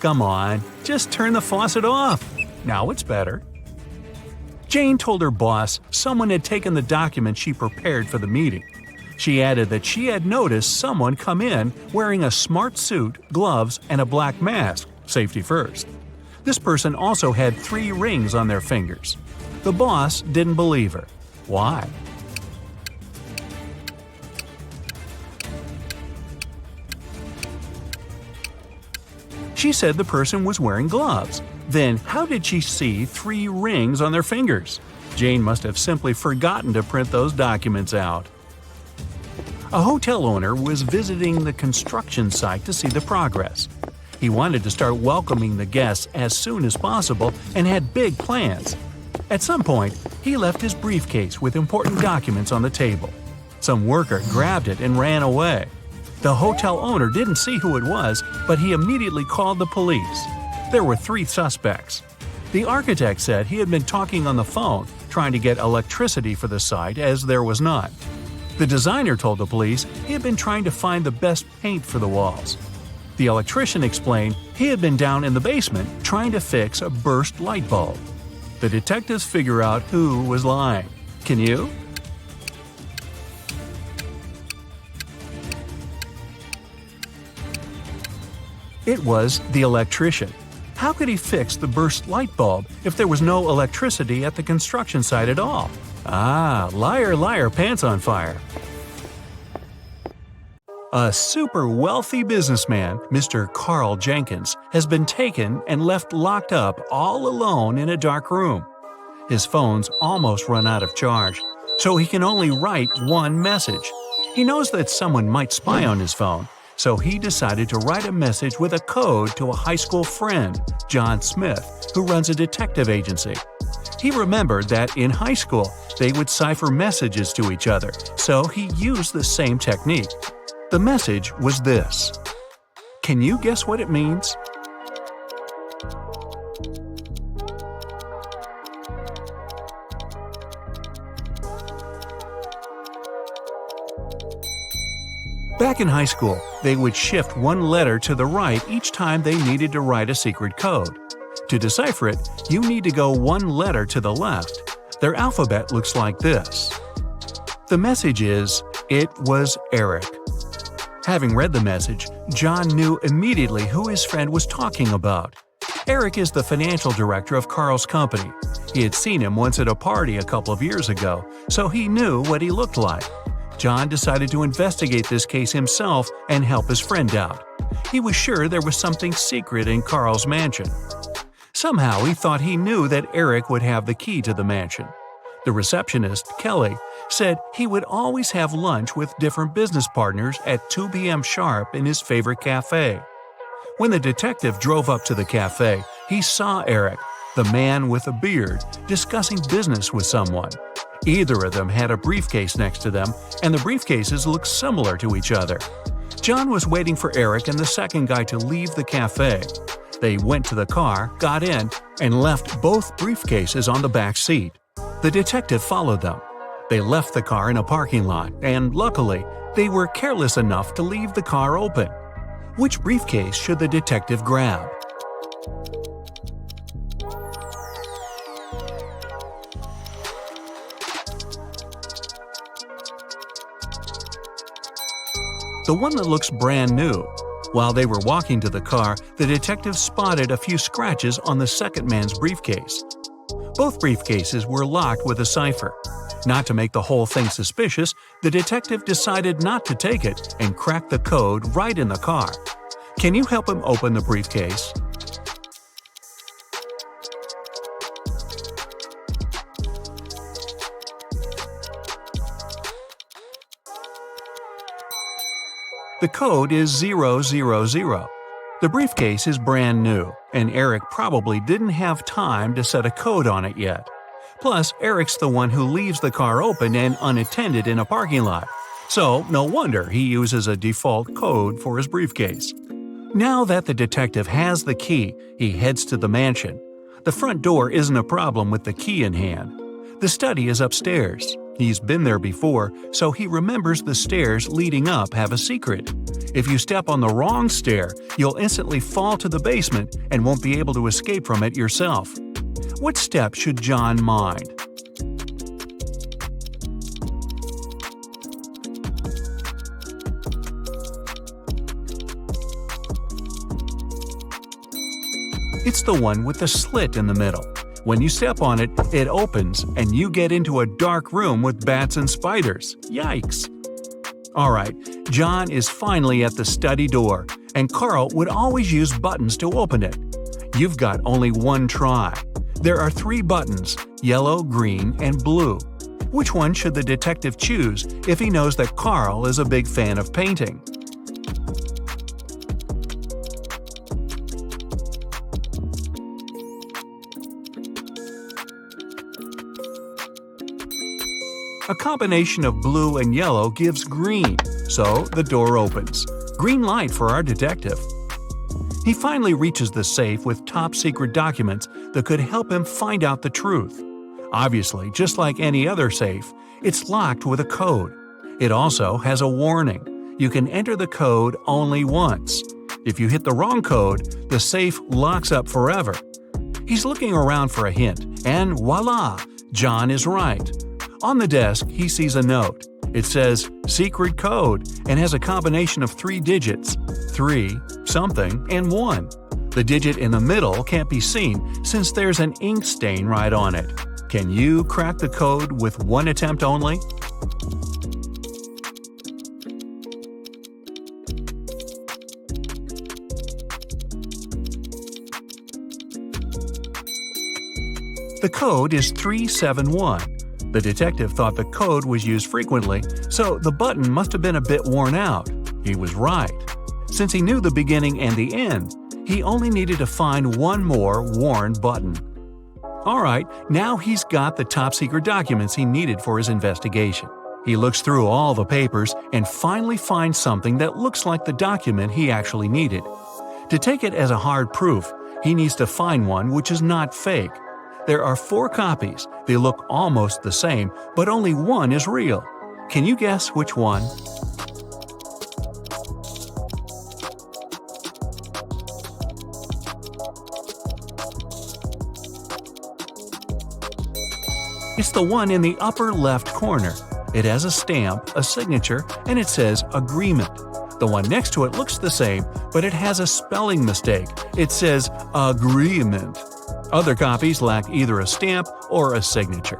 Come on, just turn the faucet off. Now it's better. Jane told her boss someone had taken the document she prepared for the meeting. She added that she had noticed someone come in wearing a smart suit, gloves, and a black mask, safety first. This person also had 3 rings on their fingers. The boss didn't believe her. Why? She said the person was wearing gloves. Then how did she see 3 rings on their fingers? Jane must have simply forgotten to print those documents out. A hotel owner was visiting the construction site to see the progress. He wanted to start welcoming the guests as soon as possible and had big plans. At some point, he left his briefcase with important documents on the table. Some worker grabbed it and ran away. The hotel owner didn't see who it was, but he immediately called the police. There were 3 suspects. The architect said he had been talking on the phone, trying to get electricity for the site as there was none. The designer told the police he had been trying to find the best paint for the walls. The electrician explained he had been down in the basement trying to fix a burst light bulb. The detectives figure out who was lying. Can you? It was the electrician. How could he fix the burst light bulb if there was no electricity at the construction site at all? Liar, liar, pants on fire. A super wealthy businessman, Mr. Carl Jenkins, has been taken and left locked up all alone in a dark room. His phone's almost run out of charge, so he can only write one message. He knows that someone might spy on his phone, so he decided to write a message with a code to a high school friend, John Smith, who runs a detective agency. He remembered that in high school, they would cipher messages to each other, so he used the same technique. The message was this. Can you guess what it means? Back in high school, they would shift one letter to the right each time they needed to write a secret code. To decipher it, you need to go one letter to the left. Their alphabet looks like this. The message is, "It was Eric." Having read the message, John knew immediately who his friend was talking about. Eric is the financial director of Carl's company. He had seen him once at a party a couple of years ago, so he knew what he looked like. John decided to investigate this case himself and help his friend out. He was sure there was something secret in Carl's mansion. Somehow he thought he knew that Eric would have the key to the mansion. The receptionist, Kelly, said he would always have lunch with different business partners at 2 p.m. sharp in his favorite cafe. When the detective drove up to the cafe, he saw Eric, the man with a beard, discussing business with someone. Either of them had a briefcase next to them, and the briefcases looked similar to each other. John was waiting for Eric and the second guy to leave the cafe. They went to the car, got in, and left both briefcases on the back seat. The detective followed them. They left the car in a parking lot, and luckily, they were careless enough to leave the car open. Which briefcase should the detective grab? the one that looks brand new. While they were walking to the car, the detective spotted a few scratches on the second man's briefcase. Both briefcases were locked with a cipher. Not to make the whole thing suspicious, the detective decided not to take it and cracked the code right in the car. Can you help him open the briefcase? The code is 000. The briefcase is brand new, and Eric probably didn't have time to set a code on it yet. Plus, Eric's the one who leaves the car open and unattended in a parking lot, so no wonder he uses a default code for his briefcase. Now that the detective has the key, he heads to the mansion. The front door isn't a problem with the key in hand. The study is upstairs. He's been there before, so he remembers the stairs leading up have a secret. If you step on the wrong stair, you'll instantly fall to the basement and won't be able to escape from it yourself. What step should John mind? It's the one with the slit in the middle. When you step on it, it opens, and you get into a dark room with bats and spiders. Yikes! Alright, John is finally at the study door, and Carl would always use buttons to open it. You've got only one try. There are 3 buttons, yellow, green, and blue. Which one should the detective choose if he knows that Carl is a big fan of painting? A combination of blue and yellow gives green, so the door opens. Green light for our detective. He finally reaches the safe with top-secret documents that could help him find out the truth. Obviously, just like any other safe, it's locked with a code. It also has a warning. You can enter the code only once. If you hit the wrong code, the safe locks up forever. He's looking around for a hint, and voila! John is right. On the desk, he sees a note. It says, "Secret code," and has a combination of 3 digits, 3, something, and 1. The digit in the middle can't be seen since there's an ink stain right on it. Can you crack the code with one attempt only? The code is 371. The detective thought the code was used frequently, so the button must have been a bit worn out. He was right. Since he knew the beginning and the end, he only needed to find one more worn button. Alright, now he's got the top-secret documents he needed for his investigation. He looks through all the papers and finally finds something that looks like the document he actually needed. To take it as a hard proof, he needs to find one which is not fake. There are 4 copies. They look almost the same, but only one is real. Can you guess which one? It's the one in the upper left corner. It has a stamp, a signature, and it says agreement. The one next to it looks the same, but it has a spelling mistake. It says agreement. Other copies lack either a stamp or a signature.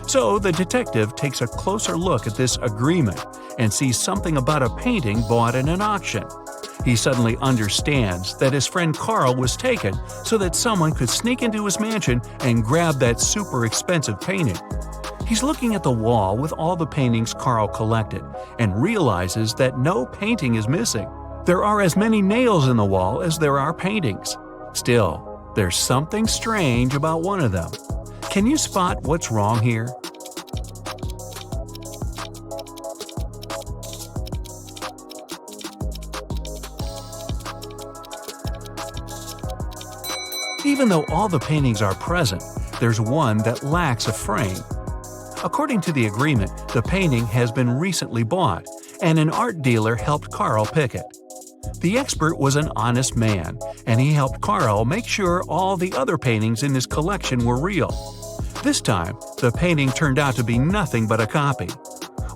So the detective takes a closer look at this agreement and sees something about a painting bought in an auction. He suddenly understands that his friend Carl was taken so that someone could sneak into his mansion and grab that super expensive painting. He's looking at the wall with all the paintings Carl collected and realizes that no painting is missing. There are as many nails in the wall as there are paintings. Still, there's something strange about one of them. Can you spot what's wrong here? Even though all the paintings are present, there's one that lacks a frame. According to the agreement, the painting has been recently bought, and an art dealer helped Carl pick it. The expert was an honest man, and he helped Carl make sure all the other paintings in his collection were real. This time, the painting turned out to be nothing but a copy.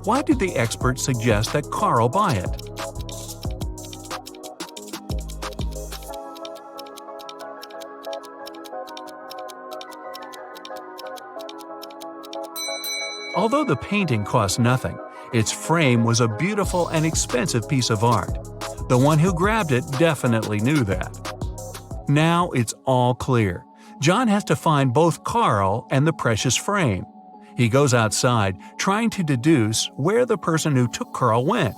Why did the expert suggest that Carl buy it? Although the painting cost nothing, its frame was a beautiful and expensive piece of art. The one who grabbed it definitely knew that. Now it's all clear. John has to find both Carl and the precious frame. He goes outside, trying to deduce where the person who took Carl went.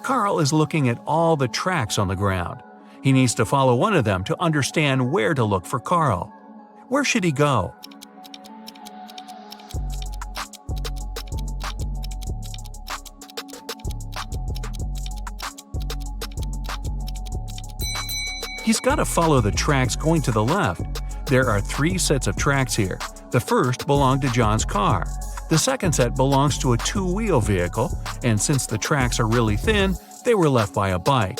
Carl is looking at all the tracks on the ground. He needs to follow one of them to understand where to look for Carl. Where should he go? He's got to follow the tracks going to the left. There are 3 sets of tracks here. The first belonged to John's car. The second set belongs to a 2-wheel vehicle, and since the tracks are really thin, they were left by a bike.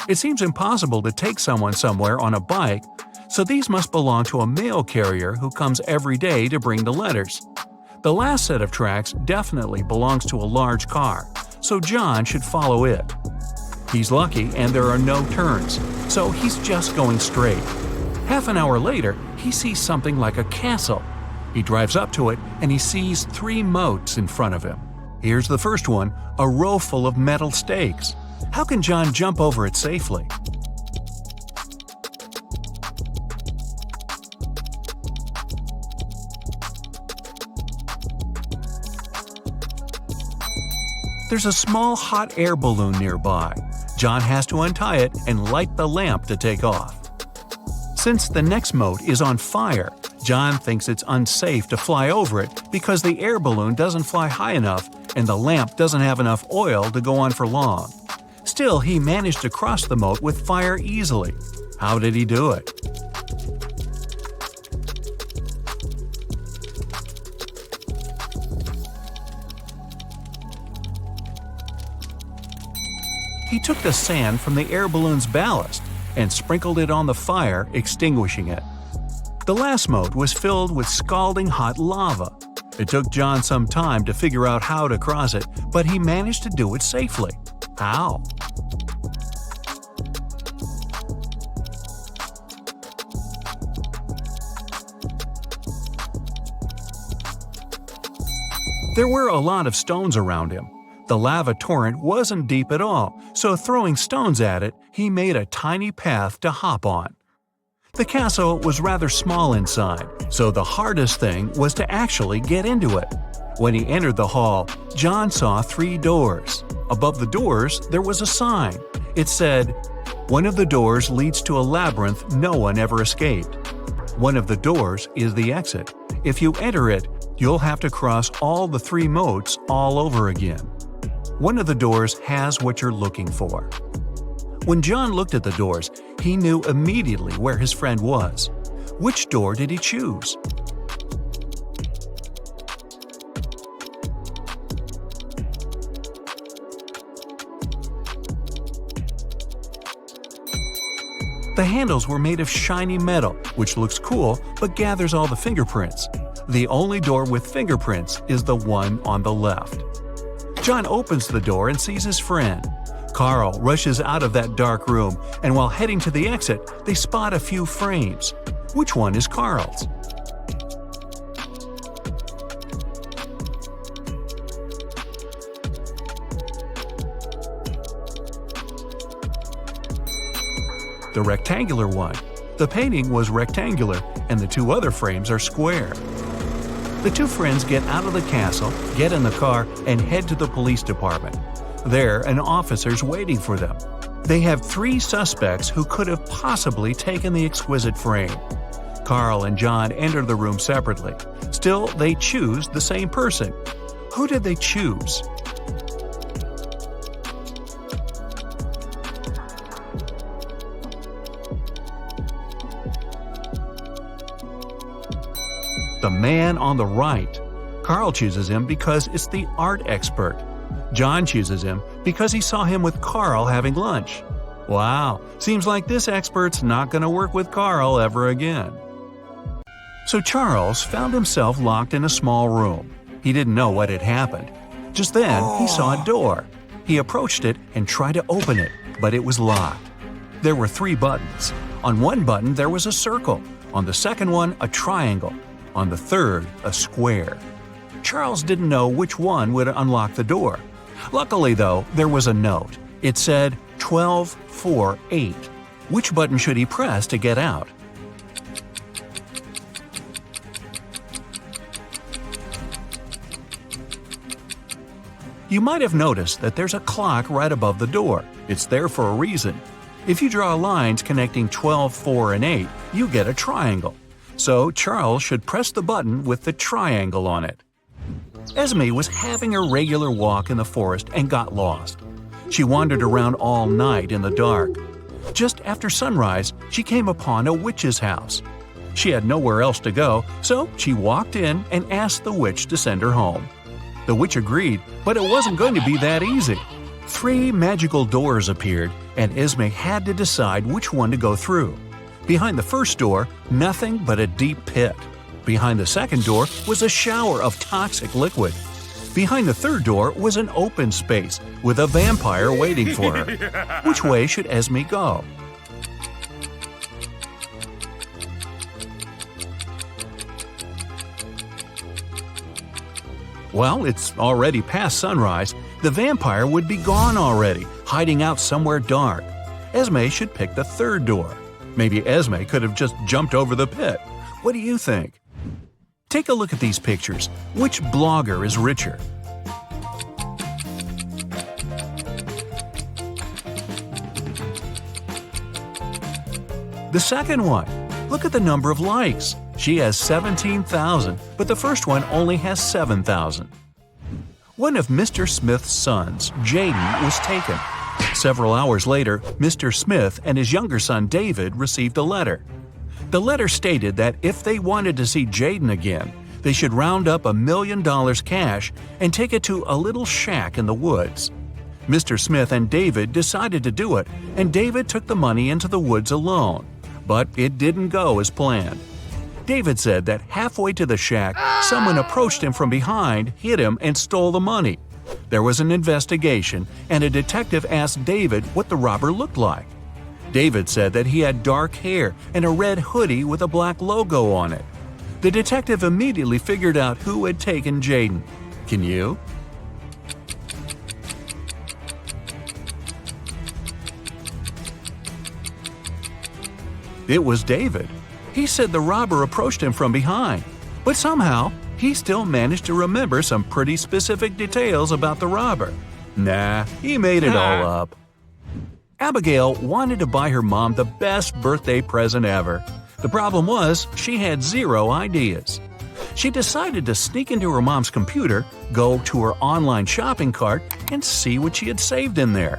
It seems impossible to take someone somewhere on a bike, so these must belong to a mail carrier who comes every day to bring the letters. The last set of tracks definitely belongs to a large car, so John should follow it. He's lucky and there are no turns, so he's just going straight. Half an hour later, he sees something like a castle. He drives up to it and he sees 3 moats in front of him. Here's the first one, a row full of metal stakes. How can John jump over it safely? There's a small hot air balloon nearby. John has to untie it and light the lamp to take off. Since the next moat is on fire, John thinks it's unsafe to fly over it because the air balloon doesn't fly high enough and the lamp doesn't have enough oil to go on for long. Still, he managed to cross the moat with fire easily. How did he do it? He took the sand from the air balloon's ballast and sprinkled it on the fire, extinguishing it. The last moat was filled with scalding hot lava. It took John some time to figure out how to cross it, but he managed to do it safely. How? There were a lot of stones around him. The lava torrent wasn't deep at all, so throwing stones at it, he made a tiny path to hop on. The castle was rather small inside, so the hardest thing was to actually get into it. When he entered the hall, John saw 3 doors. Above the doors, there was a sign. It said, "One of the doors leads to a labyrinth no one ever escaped. One of the doors is the exit. If you enter it, you'll have to cross all the 3 moats all over again. One of the doors has what you're looking for." When John looked at the doors, he knew immediately where his friend was. Which door did he choose? The handles were made of shiny metal, which looks cool but gathers all the fingerprints. The only door with fingerprints is the one on the left. John opens the door and sees his friend. Carl rushes out of that dark room, and while heading to the exit, they spot a few frames. Which one is Carl's? The rectangular one. The painting was rectangular, and the 2 other frames are square. The 2 friends get out of the castle, get in the car, and head to the police department. There, an officer's waiting for them. They have 3 suspects who could have possibly taken the exquisite frame. Carl and John enter the room separately. Still, they choose the same person. Who did they choose? The man on the right. Carl chooses him because it's the art expert. John chooses him because he saw him with Carl having lunch. Wow, seems like this expert's not going to work with Carl ever again. So Charles found himself locked in a small room. He didn't know what had happened. Just then, he saw a door. He approached it and tried to open it, but it was locked. There were 3 buttons. On one button, there was a circle. On the second one, a triangle. On the third, a square. Charles didn't know which one would unlock the door. Luckily, though, there was a note. It said 1248. Which button should he press to get out? You might have noticed that there's a clock right above the door. It's there for a reason. If you draw lines connecting 12, 4, and 8, you get a triangle. So Charles should press the button with the triangle on it. Esme was having a regular walk in the forest and got lost. She wandered around all night in the dark. Just after sunrise, she came upon a witch's house. She had nowhere else to go, so she walked in and asked the witch to send her home. The witch agreed, but it wasn't going to be that easy. 3 magical doors appeared, and Esme had to decide which one to go through. Behind the first door, nothing but a deep pit. Behind the second door was a shower of toxic liquid. Behind the third door was an open space with a vampire waiting for her. Which way should Esme go? Well, it's already past sunrise. The vampire would be gone already, hiding out somewhere dark. Esme should pick the third door. Maybe Esme could have just jumped over the pit. What do you think? Take a look at these pictures. Which blogger is richer? The second one. Look at the number of likes. She has 17,000, but the first one only has 7,000. One of Mr. Smith's sons, Jaden, was taken. Several hours later, Mr. Smith and his younger son David received a letter. The letter stated that if they wanted to see Jaden again, they should round up $1 million cash and take it to a little shack in the woods. Mr. Smith and David decided to do it, and David took the money into the woods alone. But it didn't go as planned. David said that halfway to the shack, someone approached him from behind, hit him, and stole the money. There was an investigation, and a detective asked David what the robber looked like. David said that he had dark hair and a red hoodie with a black logo on it. The detective immediately figured out who had taken Jaden. Can you? It was David. He said the robber approached him from behind, but somehow he still managed to remember some pretty specific details about the robber. Nah, he made it all up. Abigail wanted to buy her mom the best birthday present ever. The problem was she had 0 ideas. She decided to sneak into her mom's computer, go to her online shopping cart, and see what she had saved in there.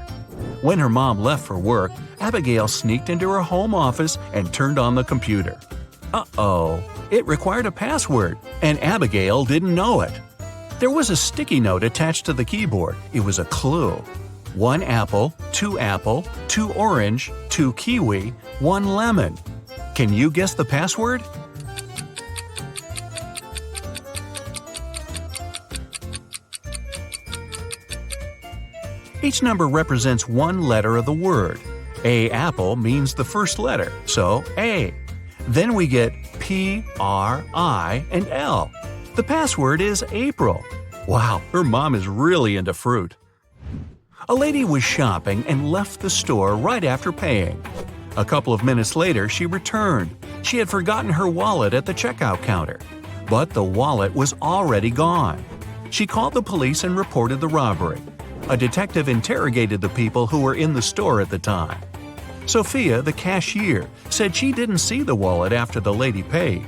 When her mom left for work, Abigail sneaked into her home office and turned on the computer. Uh-oh, it required a password, and Abigail didn't know it. There was a sticky note attached to the keyboard. It was a clue. 1 apple, 2 orange, 2 kiwi, 1 lemon. Can you guess the password? Each number represents 1 letter of the word. A apple means the first letter, so A. Then we get P, R, I, and L. The password is April. Wow, her mom is really into fruit. A lady was shopping and left the store right after paying. A couple of minutes later, she returned. She had forgotten her wallet at the checkout counter, but the wallet was already gone. She called the police and reported the robbery. A detective interrogated the people who were in the store at the time. Sophia, the cashier, said she didn't see the wallet after the lady paid.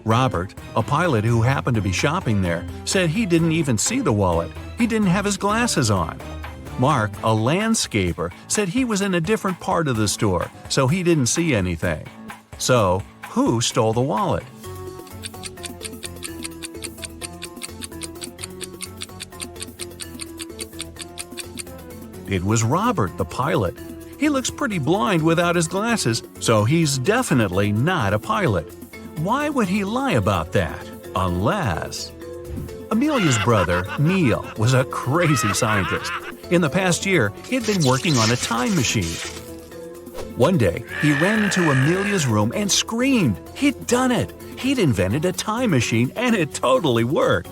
Robert, a pilot who happened to be shopping there, said he didn't even see the wallet. He didn't have his glasses on. Mark, a landscaper, said he was in a different part of the store, so he didn't see anything. So, who stole the wallet? It was Robert, the pilot. He looks pretty blind without his glasses, so he's definitely not a pilot. Why would he lie about that? Unless… Amelia's brother, Neil, was a crazy scientist. In the past year, he'd been working on a time machine. One day, he ran into Amelia's room and screamed. He'd done it! He'd invented a time machine and it totally worked.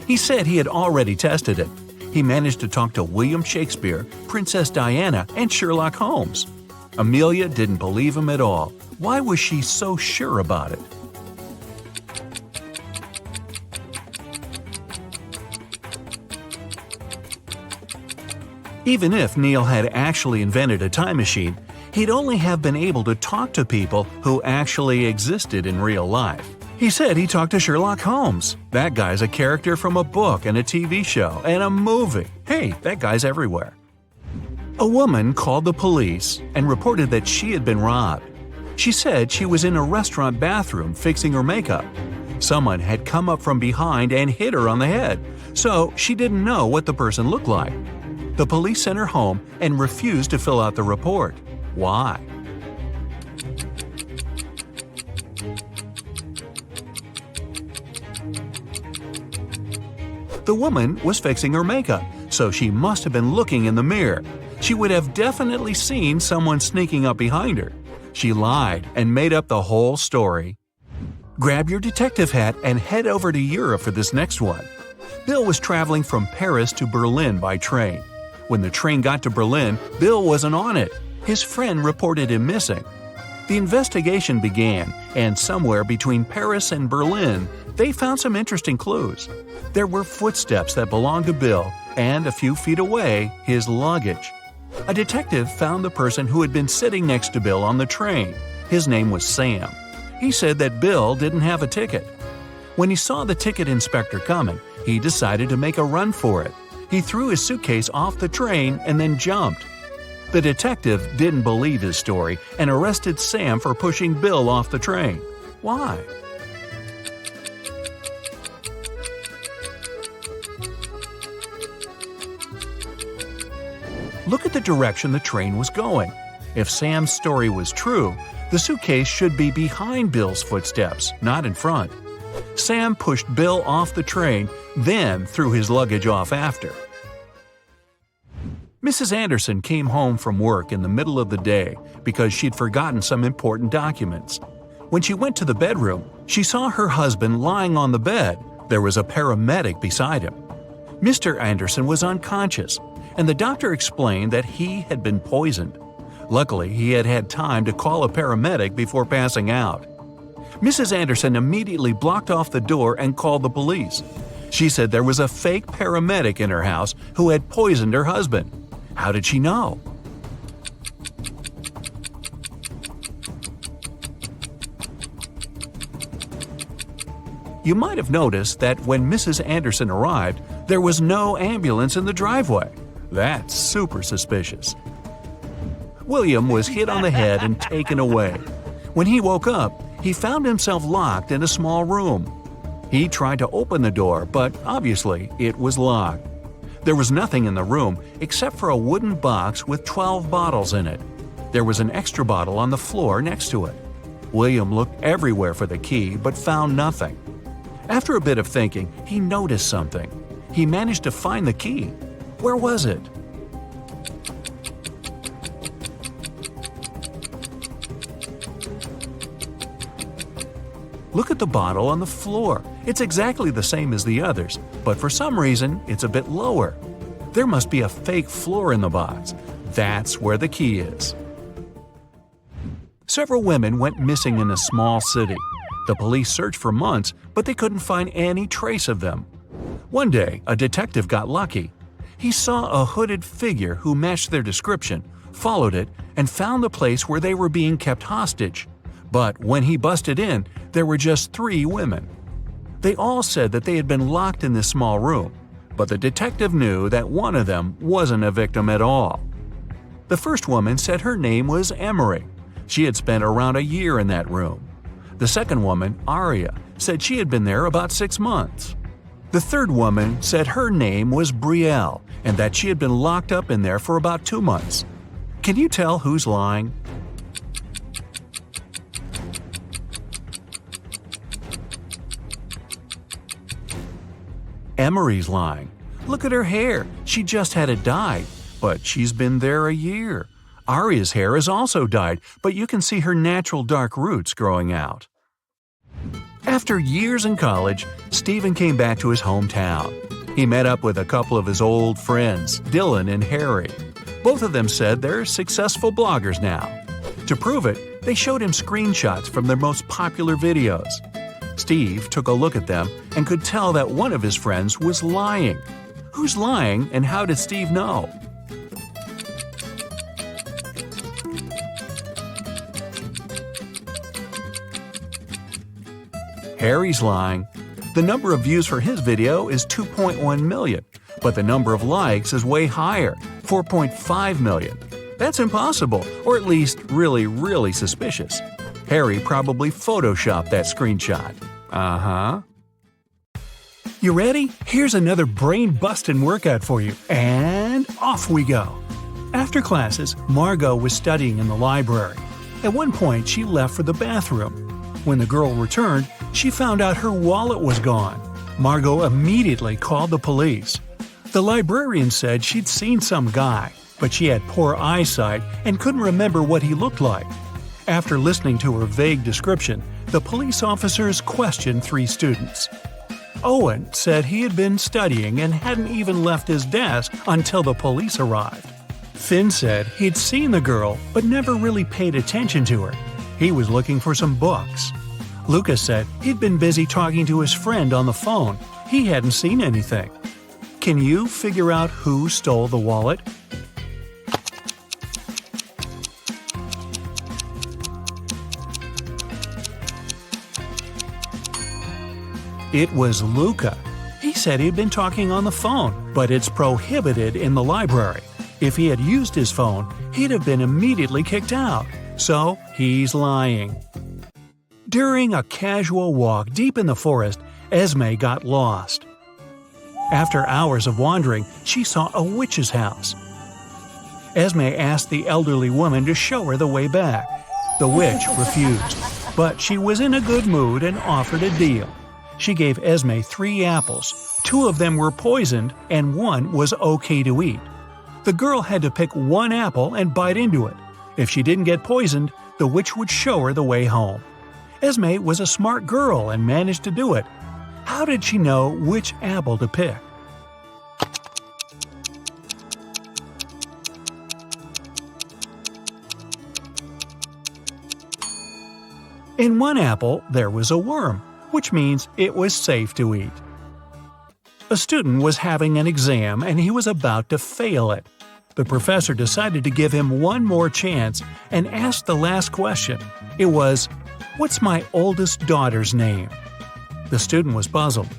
He said he had already tested it. He managed to talk to William Shakespeare, Princess Diana, and Sherlock Holmes. Amelia didn't believe him at all. Why was she so sure about it? Even if Neil had actually invented a time machine, he'd only have been able to talk to people who actually existed in real life. He said he talked to Sherlock Holmes. That guy's a character from a book and a TV show and a movie. Hey, that guy's everywhere. A woman called the police and reported that she had been robbed. She said she was in a restaurant bathroom fixing her makeup. Someone had come up from behind and hit her on the head, so she didn't know what the person looked like. The police sent her home and refused to fill out the report. Why? The woman was fixing her makeup, so she must have been looking in the mirror. She would have definitely seen someone sneaking up behind her. She lied and made up the whole story. Grab your detective hat and head over to Europe for this next one. Bill was traveling from Paris to Berlin by train. When the train got to Berlin, Bill wasn't on it. His friend reported him missing. The investigation began, and somewhere between Paris and Berlin, they found some interesting clues. There were footsteps that belonged to Bill, and a few feet away, his luggage. A detective found the person who had been sitting next to Bill on the train. His name was Sam. He said that Bill didn't have a ticket. When he saw the ticket inspector coming, he decided to make a run for it. He threw his suitcase off the train and then jumped. The detective didn't believe his story and arrested Sam for pushing Bill off the train. Why? Look at the direction the train was going. If Sam's story was true, the suitcase should be behind Bill's footsteps, not in front. Sam pushed Bill off the train, then threw his luggage off after. Mrs. Anderson came home from work in the middle of the day because she'd forgotten some important documents. When she went to the bedroom, she saw her husband lying on the bed. There was a paramedic beside him. Mr. Anderson was unconscious, and the doctor explained that he had been poisoned. Luckily, he had had time to call a paramedic before passing out. Mrs. Anderson immediately blocked off the door and called the police. She said there was a fake paramedic in her house who had poisoned her husband. How did she know? You might have noticed that when Mrs. Anderson arrived, there was no ambulance in the driveway. That's super suspicious. William was hit on the head and taken away. When he woke up, he found himself locked in a small room. He tried to open the door, but obviously it was locked. There was nothing in the room except for a wooden box with 12 bottles in it. There was an extra bottle on the floor next to it. William looked everywhere for the key but found nothing. After a bit of thinking, he noticed something. He managed to find the key. Where was it? Look at the bottle on the floor. It's exactly the same as the others, but for some reason, it's a bit lower. There must be a fake floor in the box. That's where the key is. Several women went missing in a small city. The police searched for months, but they couldn't find any trace of them. One day, a detective got lucky. He saw a hooded figure who matched their description, followed it, and found the place where they were being kept hostage. But when he busted in, there were just 3 women. They all said that they had been locked in this small room, but the detective knew that one of them wasn't a victim at all. The first woman said her name was Emery. She had spent around a year in that room. The second woman, Aria, said she had been there about 6 months. The third woman said her name was Brielle and that she had been locked up in there for about 2 months. Can you tell who's lying? Emery's lying. Look at her hair. She just had it dyed, but she's been there a year. Aria's hair is also dyed, but you can see her natural dark roots growing out. After years in college, Stephen came back to his hometown. He met up with a couple of his old friends, Dylan and Harry. Both of them said they're successful bloggers now. To prove it, they showed him screenshots from their most popular videos. Steve took a look at them and could tell that one of his friends was lying. Who's lying, and how did Steve know? Harry's lying. The number of views for his video is 2.1 million, but the number of likes is way higher, 4.5 million. That's impossible, or at least really suspicious. Harry probably photoshopped that screenshot. You ready? Here's another brain-busting workout for you, and off we go. After classes, Margot was studying in the library. At one point, she left for the bathroom. When the girl returned, she found out her wallet was gone. Margot immediately called the police. The librarian said she'd seen some guy, but she had poor eyesight and couldn't remember what he looked like. After listening to her vague description, the police officers questioned 3 students. Owen said he had been studying and hadn't even left his desk until the police arrived. Finn said he'd seen the girl but never really paid attention to her. He was looking for some books. Lucas said he'd been busy talking to his friend on the phone. He hadn't seen anything. Can you figure out who stole the wallet? It was Luca. He said he'd been talking on the phone, but it's prohibited in the library. If he had used his phone, he'd have been immediately kicked out. So, he's lying. During a casual walk deep in the forest, Esme got lost. After hours of wandering, she saw a witch's house. Esme asked the elderly woman to show her the way back. The witch refused, but she was in a good mood and offered a deal. She gave Esme 3 apples. 2 of them were poisoned and 1 was okay to eat. The girl had to pick 1 apple and bite into it. If she didn't get poisoned, the witch would show her the way home. Esme was a smart girl and managed to do it. How did she know which apple to pick? In one apple, there was a worm, which means it was safe to eat. A student was having an exam and he was about to fail it. The professor decided to give him one more chance and asked the last question. It was, "What's my oldest daughter's name?" The student was puzzled.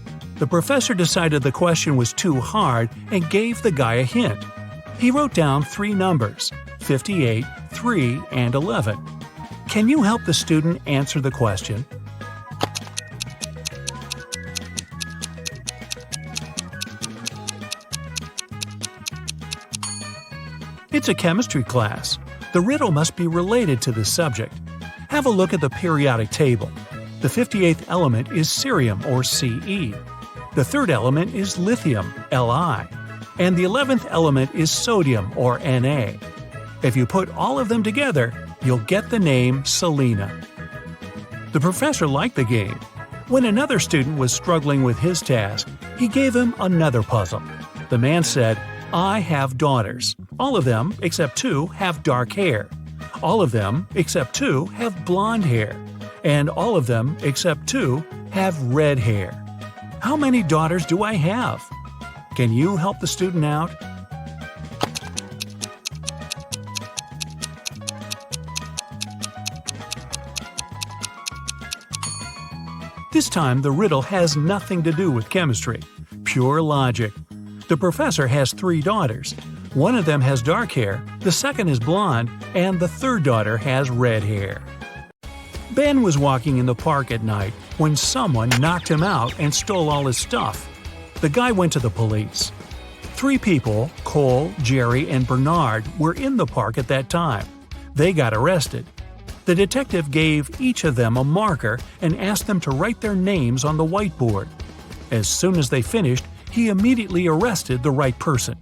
The professor decided the question was too hard and gave the guy a hint. He wrote down 3 numbers, 58, 3, and 11. Can you help the student answer the question? It's a chemistry class. The riddle must be related to this subject. Have a look at the periodic table. The 58th element is cerium, or Ce. The 3rd element is lithium, Li. And the 11th element is sodium, or Na. If you put all of them together, you'll get the name Selena. The professor liked the game. When another student was struggling with his task, he gave him another puzzle. The man said, "I have daughters. All of them, except 2, have dark hair. All of them, except 2, have blonde hair. And all of them, except 2, have red hair. How many daughters do I have?" Can you help the student out? This time, the riddle has nothing to do with chemistry. Pure logic. The professor has 3 daughters. One of them has dark hair, the second is blonde, and the 3rd daughter has red hair. Ben was walking in the park at night when someone knocked him out and stole all his stuff. The guy went to the police. 3 people, Cole, Jerry, and Bernard, were in the park at that time. They got arrested. The detective gave each of them a marker and asked them to write their names on the whiteboard. As soon as they finished, he immediately arrested the right person.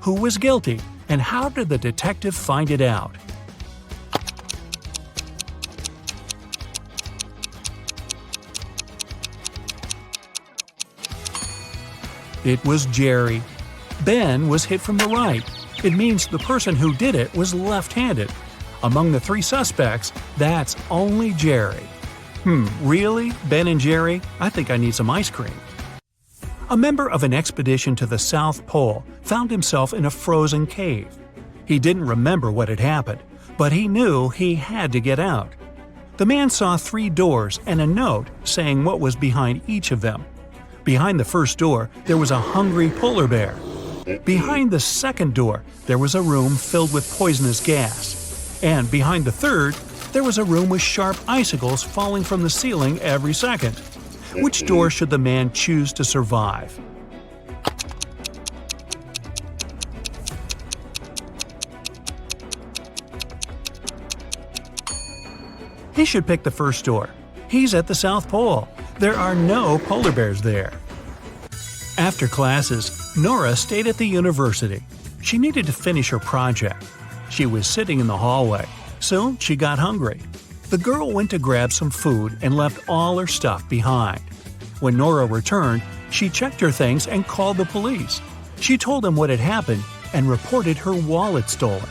Who was guilty, and how did the detective find it out? It was Jerry. Ben was hit from the right. It means the person who did it was left-handed. Among the three suspects, that's only Jerry. Really? Ben and Jerry? I think I need some ice cream. A member of an expedition to the South Pole found himself in a frozen cave. He didn't remember what had happened, but he knew he had to get out. The man saw 3 doors and a note saying what was behind each of them. Behind the first door, there was a hungry polar bear. Behind the second door, there was a room filled with poisonous gas. And behind the third, there was a room with sharp icicles falling from the ceiling every second. Which door should the man choose to survive? He should pick the first door. He's at the South Pole. There are no polar bears there. After classes, Nora stayed at the university. She needed to finish her project. She was sitting in the hallway. Soon she got hungry. The girl went to grab some food and left all her stuff behind. When Nora returned, she checked her things and called the police. She told them what had happened and reported her wallet stolen.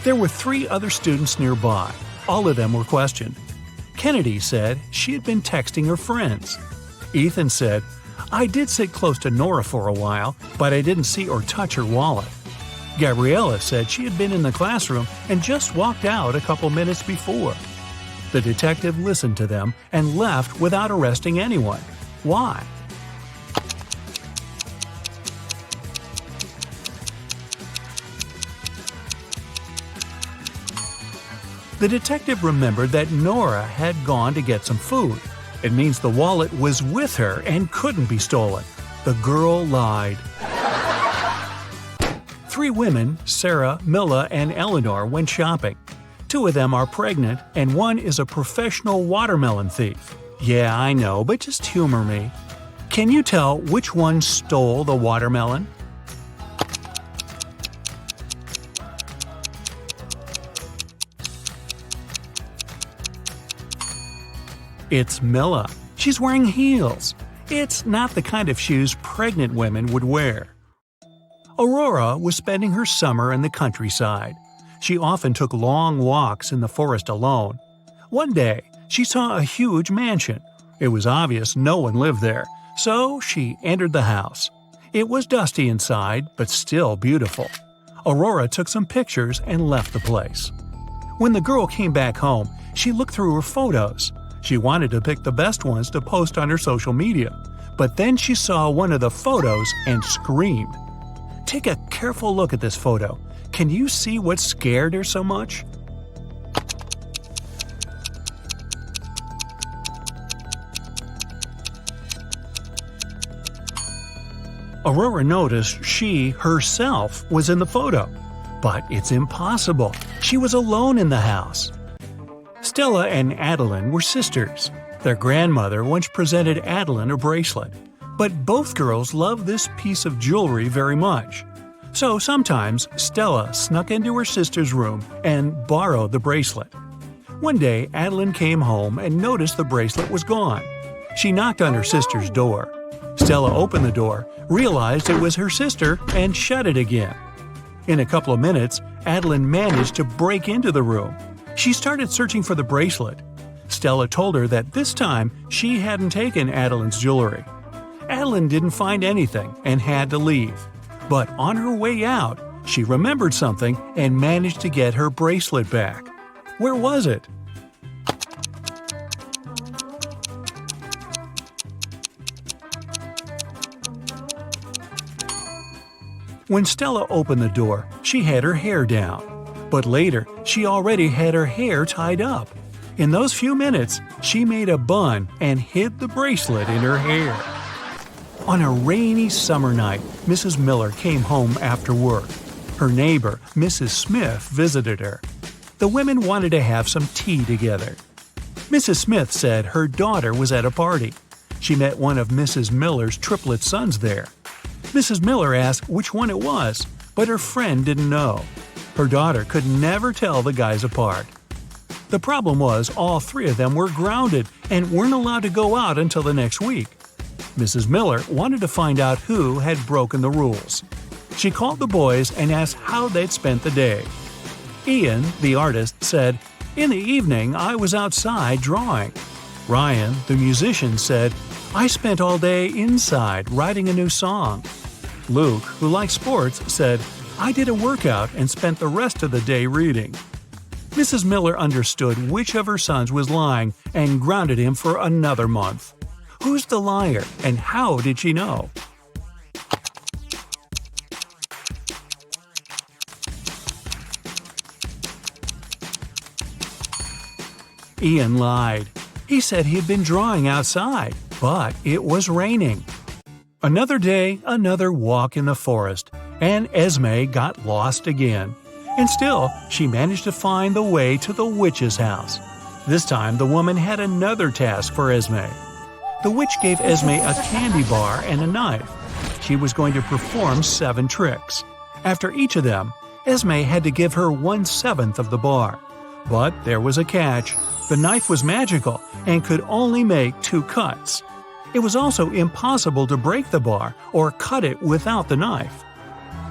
There were 3 other students nearby. All of them were questioned. Kennedy said she had been texting her friends. Ethan said, "I did sit close to Nora for a while, but I didn't see or touch her wallet." Gabriella said she had been in the classroom and just walked out a couple minutes before. The detective listened to them and left without arresting anyone. Why? The detective remembered that Nora had gone to get some food. It means the wallet was with her and couldn't be stolen. The girl lied. 3 women, Sarah, Milla, and Eleanor, went shopping. 2 of them are pregnant, and 1 is a professional watermelon thief. Yeah, I know, but just humor me. Can you tell which one stole the watermelon? It's Milla. She's wearing heels. It's not the kind of shoes pregnant women would wear. Aurora was spending her summer in the countryside. She often took long walks in the forest alone. One day, she saw a huge mansion. It was obvious no one lived there, so she entered the house. It was dusty inside, but still beautiful. Aurora took some pictures and left the place. When the girl came back home, she looked through her photos. She wanted to pick the best ones to post on her social media, but then she saw one of the photos and screamed. Take a careful look at this photo. Can you see what scared her so much? Aurora noticed she, herself, was in the photo. But it's impossible. She was alone in the house. Stella and Adeline were sisters. Their grandmother once presented Adeline a bracelet. But both girls loved this piece of jewelry very much. So sometimes Stella snuck into her sister's room and borrowed the bracelet. One day, Adeline came home and noticed the bracelet was gone. She knocked on her sister's door. Stella opened the door, realized it was her sister, and shut it again. In a couple of minutes, Adeline managed to break into the room. She started searching for the bracelet. Stella told her that this time she hadn't taken Adeline's jewelry. Adeline didn't find anything and had to leave. But on her way out, she remembered something and managed to get her bracelet back. Where was it? When Stella opened the door, she had her hair down. But later, she already had her hair tied up. In those few minutes, she made a bun and hid the bracelet in her hair. On a rainy summer night, Mrs. Miller came home after work. Her neighbor, Mrs. Smith, visited her. The women wanted to have some tea together. Mrs. Smith said her daughter was at a party. She met one of Mrs. Miller's triplet sons there. Mrs. Miller asked which one it was, but her friend didn't know. Her daughter could never tell the guys apart. The problem was all three of them were grounded and weren't allowed to go out until the next week. Mrs. Miller wanted to find out who had broken the rules. She called the boys and asked how they'd spent the day. Ian, the artist, said, "In the evening, I was outside drawing." Ryan, the musician, said, "I spent all day inside writing a new song." Luke, who likes sports, said, "I did a workout and spent the rest of the day reading." Mrs. Miller understood which of her sons was lying and grounded him for another month. Who's the liar, and how did she know? Ian lied. He said he had been drawing outside, but it was raining. Another day, another walk in the forest, and Esme got lost again. And still, she managed to find the way to the witch's house. This time, the woman had another task for Esme. The witch gave Esme a candy bar and a knife. She was going to perform 7 tricks. After each of them, Esme had to give her 1/7 of the bar. But there was a catch. The knife was magical and could only make 2 cuts. It was also impossible to break the bar or cut it without the knife.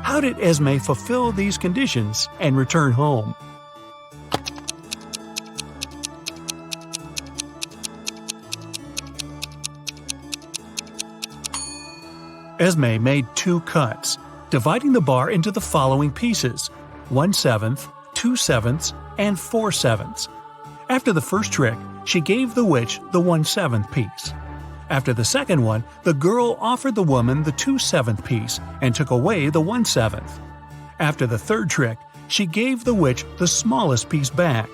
How did Esme fulfill these conditions and return home? Esme made 2 cuts, dividing the bar into the following pieces: 1/7, 2/7, and 4/7. After the first trick, she gave the witch the 1/7 piece. After the second one, the girl offered the woman the 2/7 piece and took away the 1/7. After the third trick, she gave the witch the smallest piece back.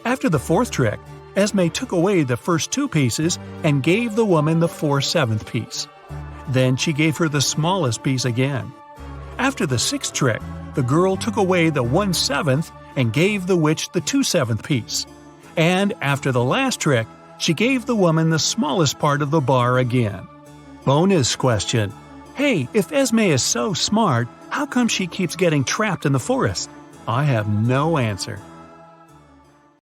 After the fourth trick, Esme took away the first 2 pieces and gave the woman the 4/7 piece. Then she gave her the smallest piece again. After the 6th trick, the girl took away the 1/7 and gave the witch the 2/7 piece. And after the last trick, she gave the woman the smallest part of the bar again. Bonus question. Hey, if Esme is so smart, how come she keeps getting trapped in the forest? I have no answer.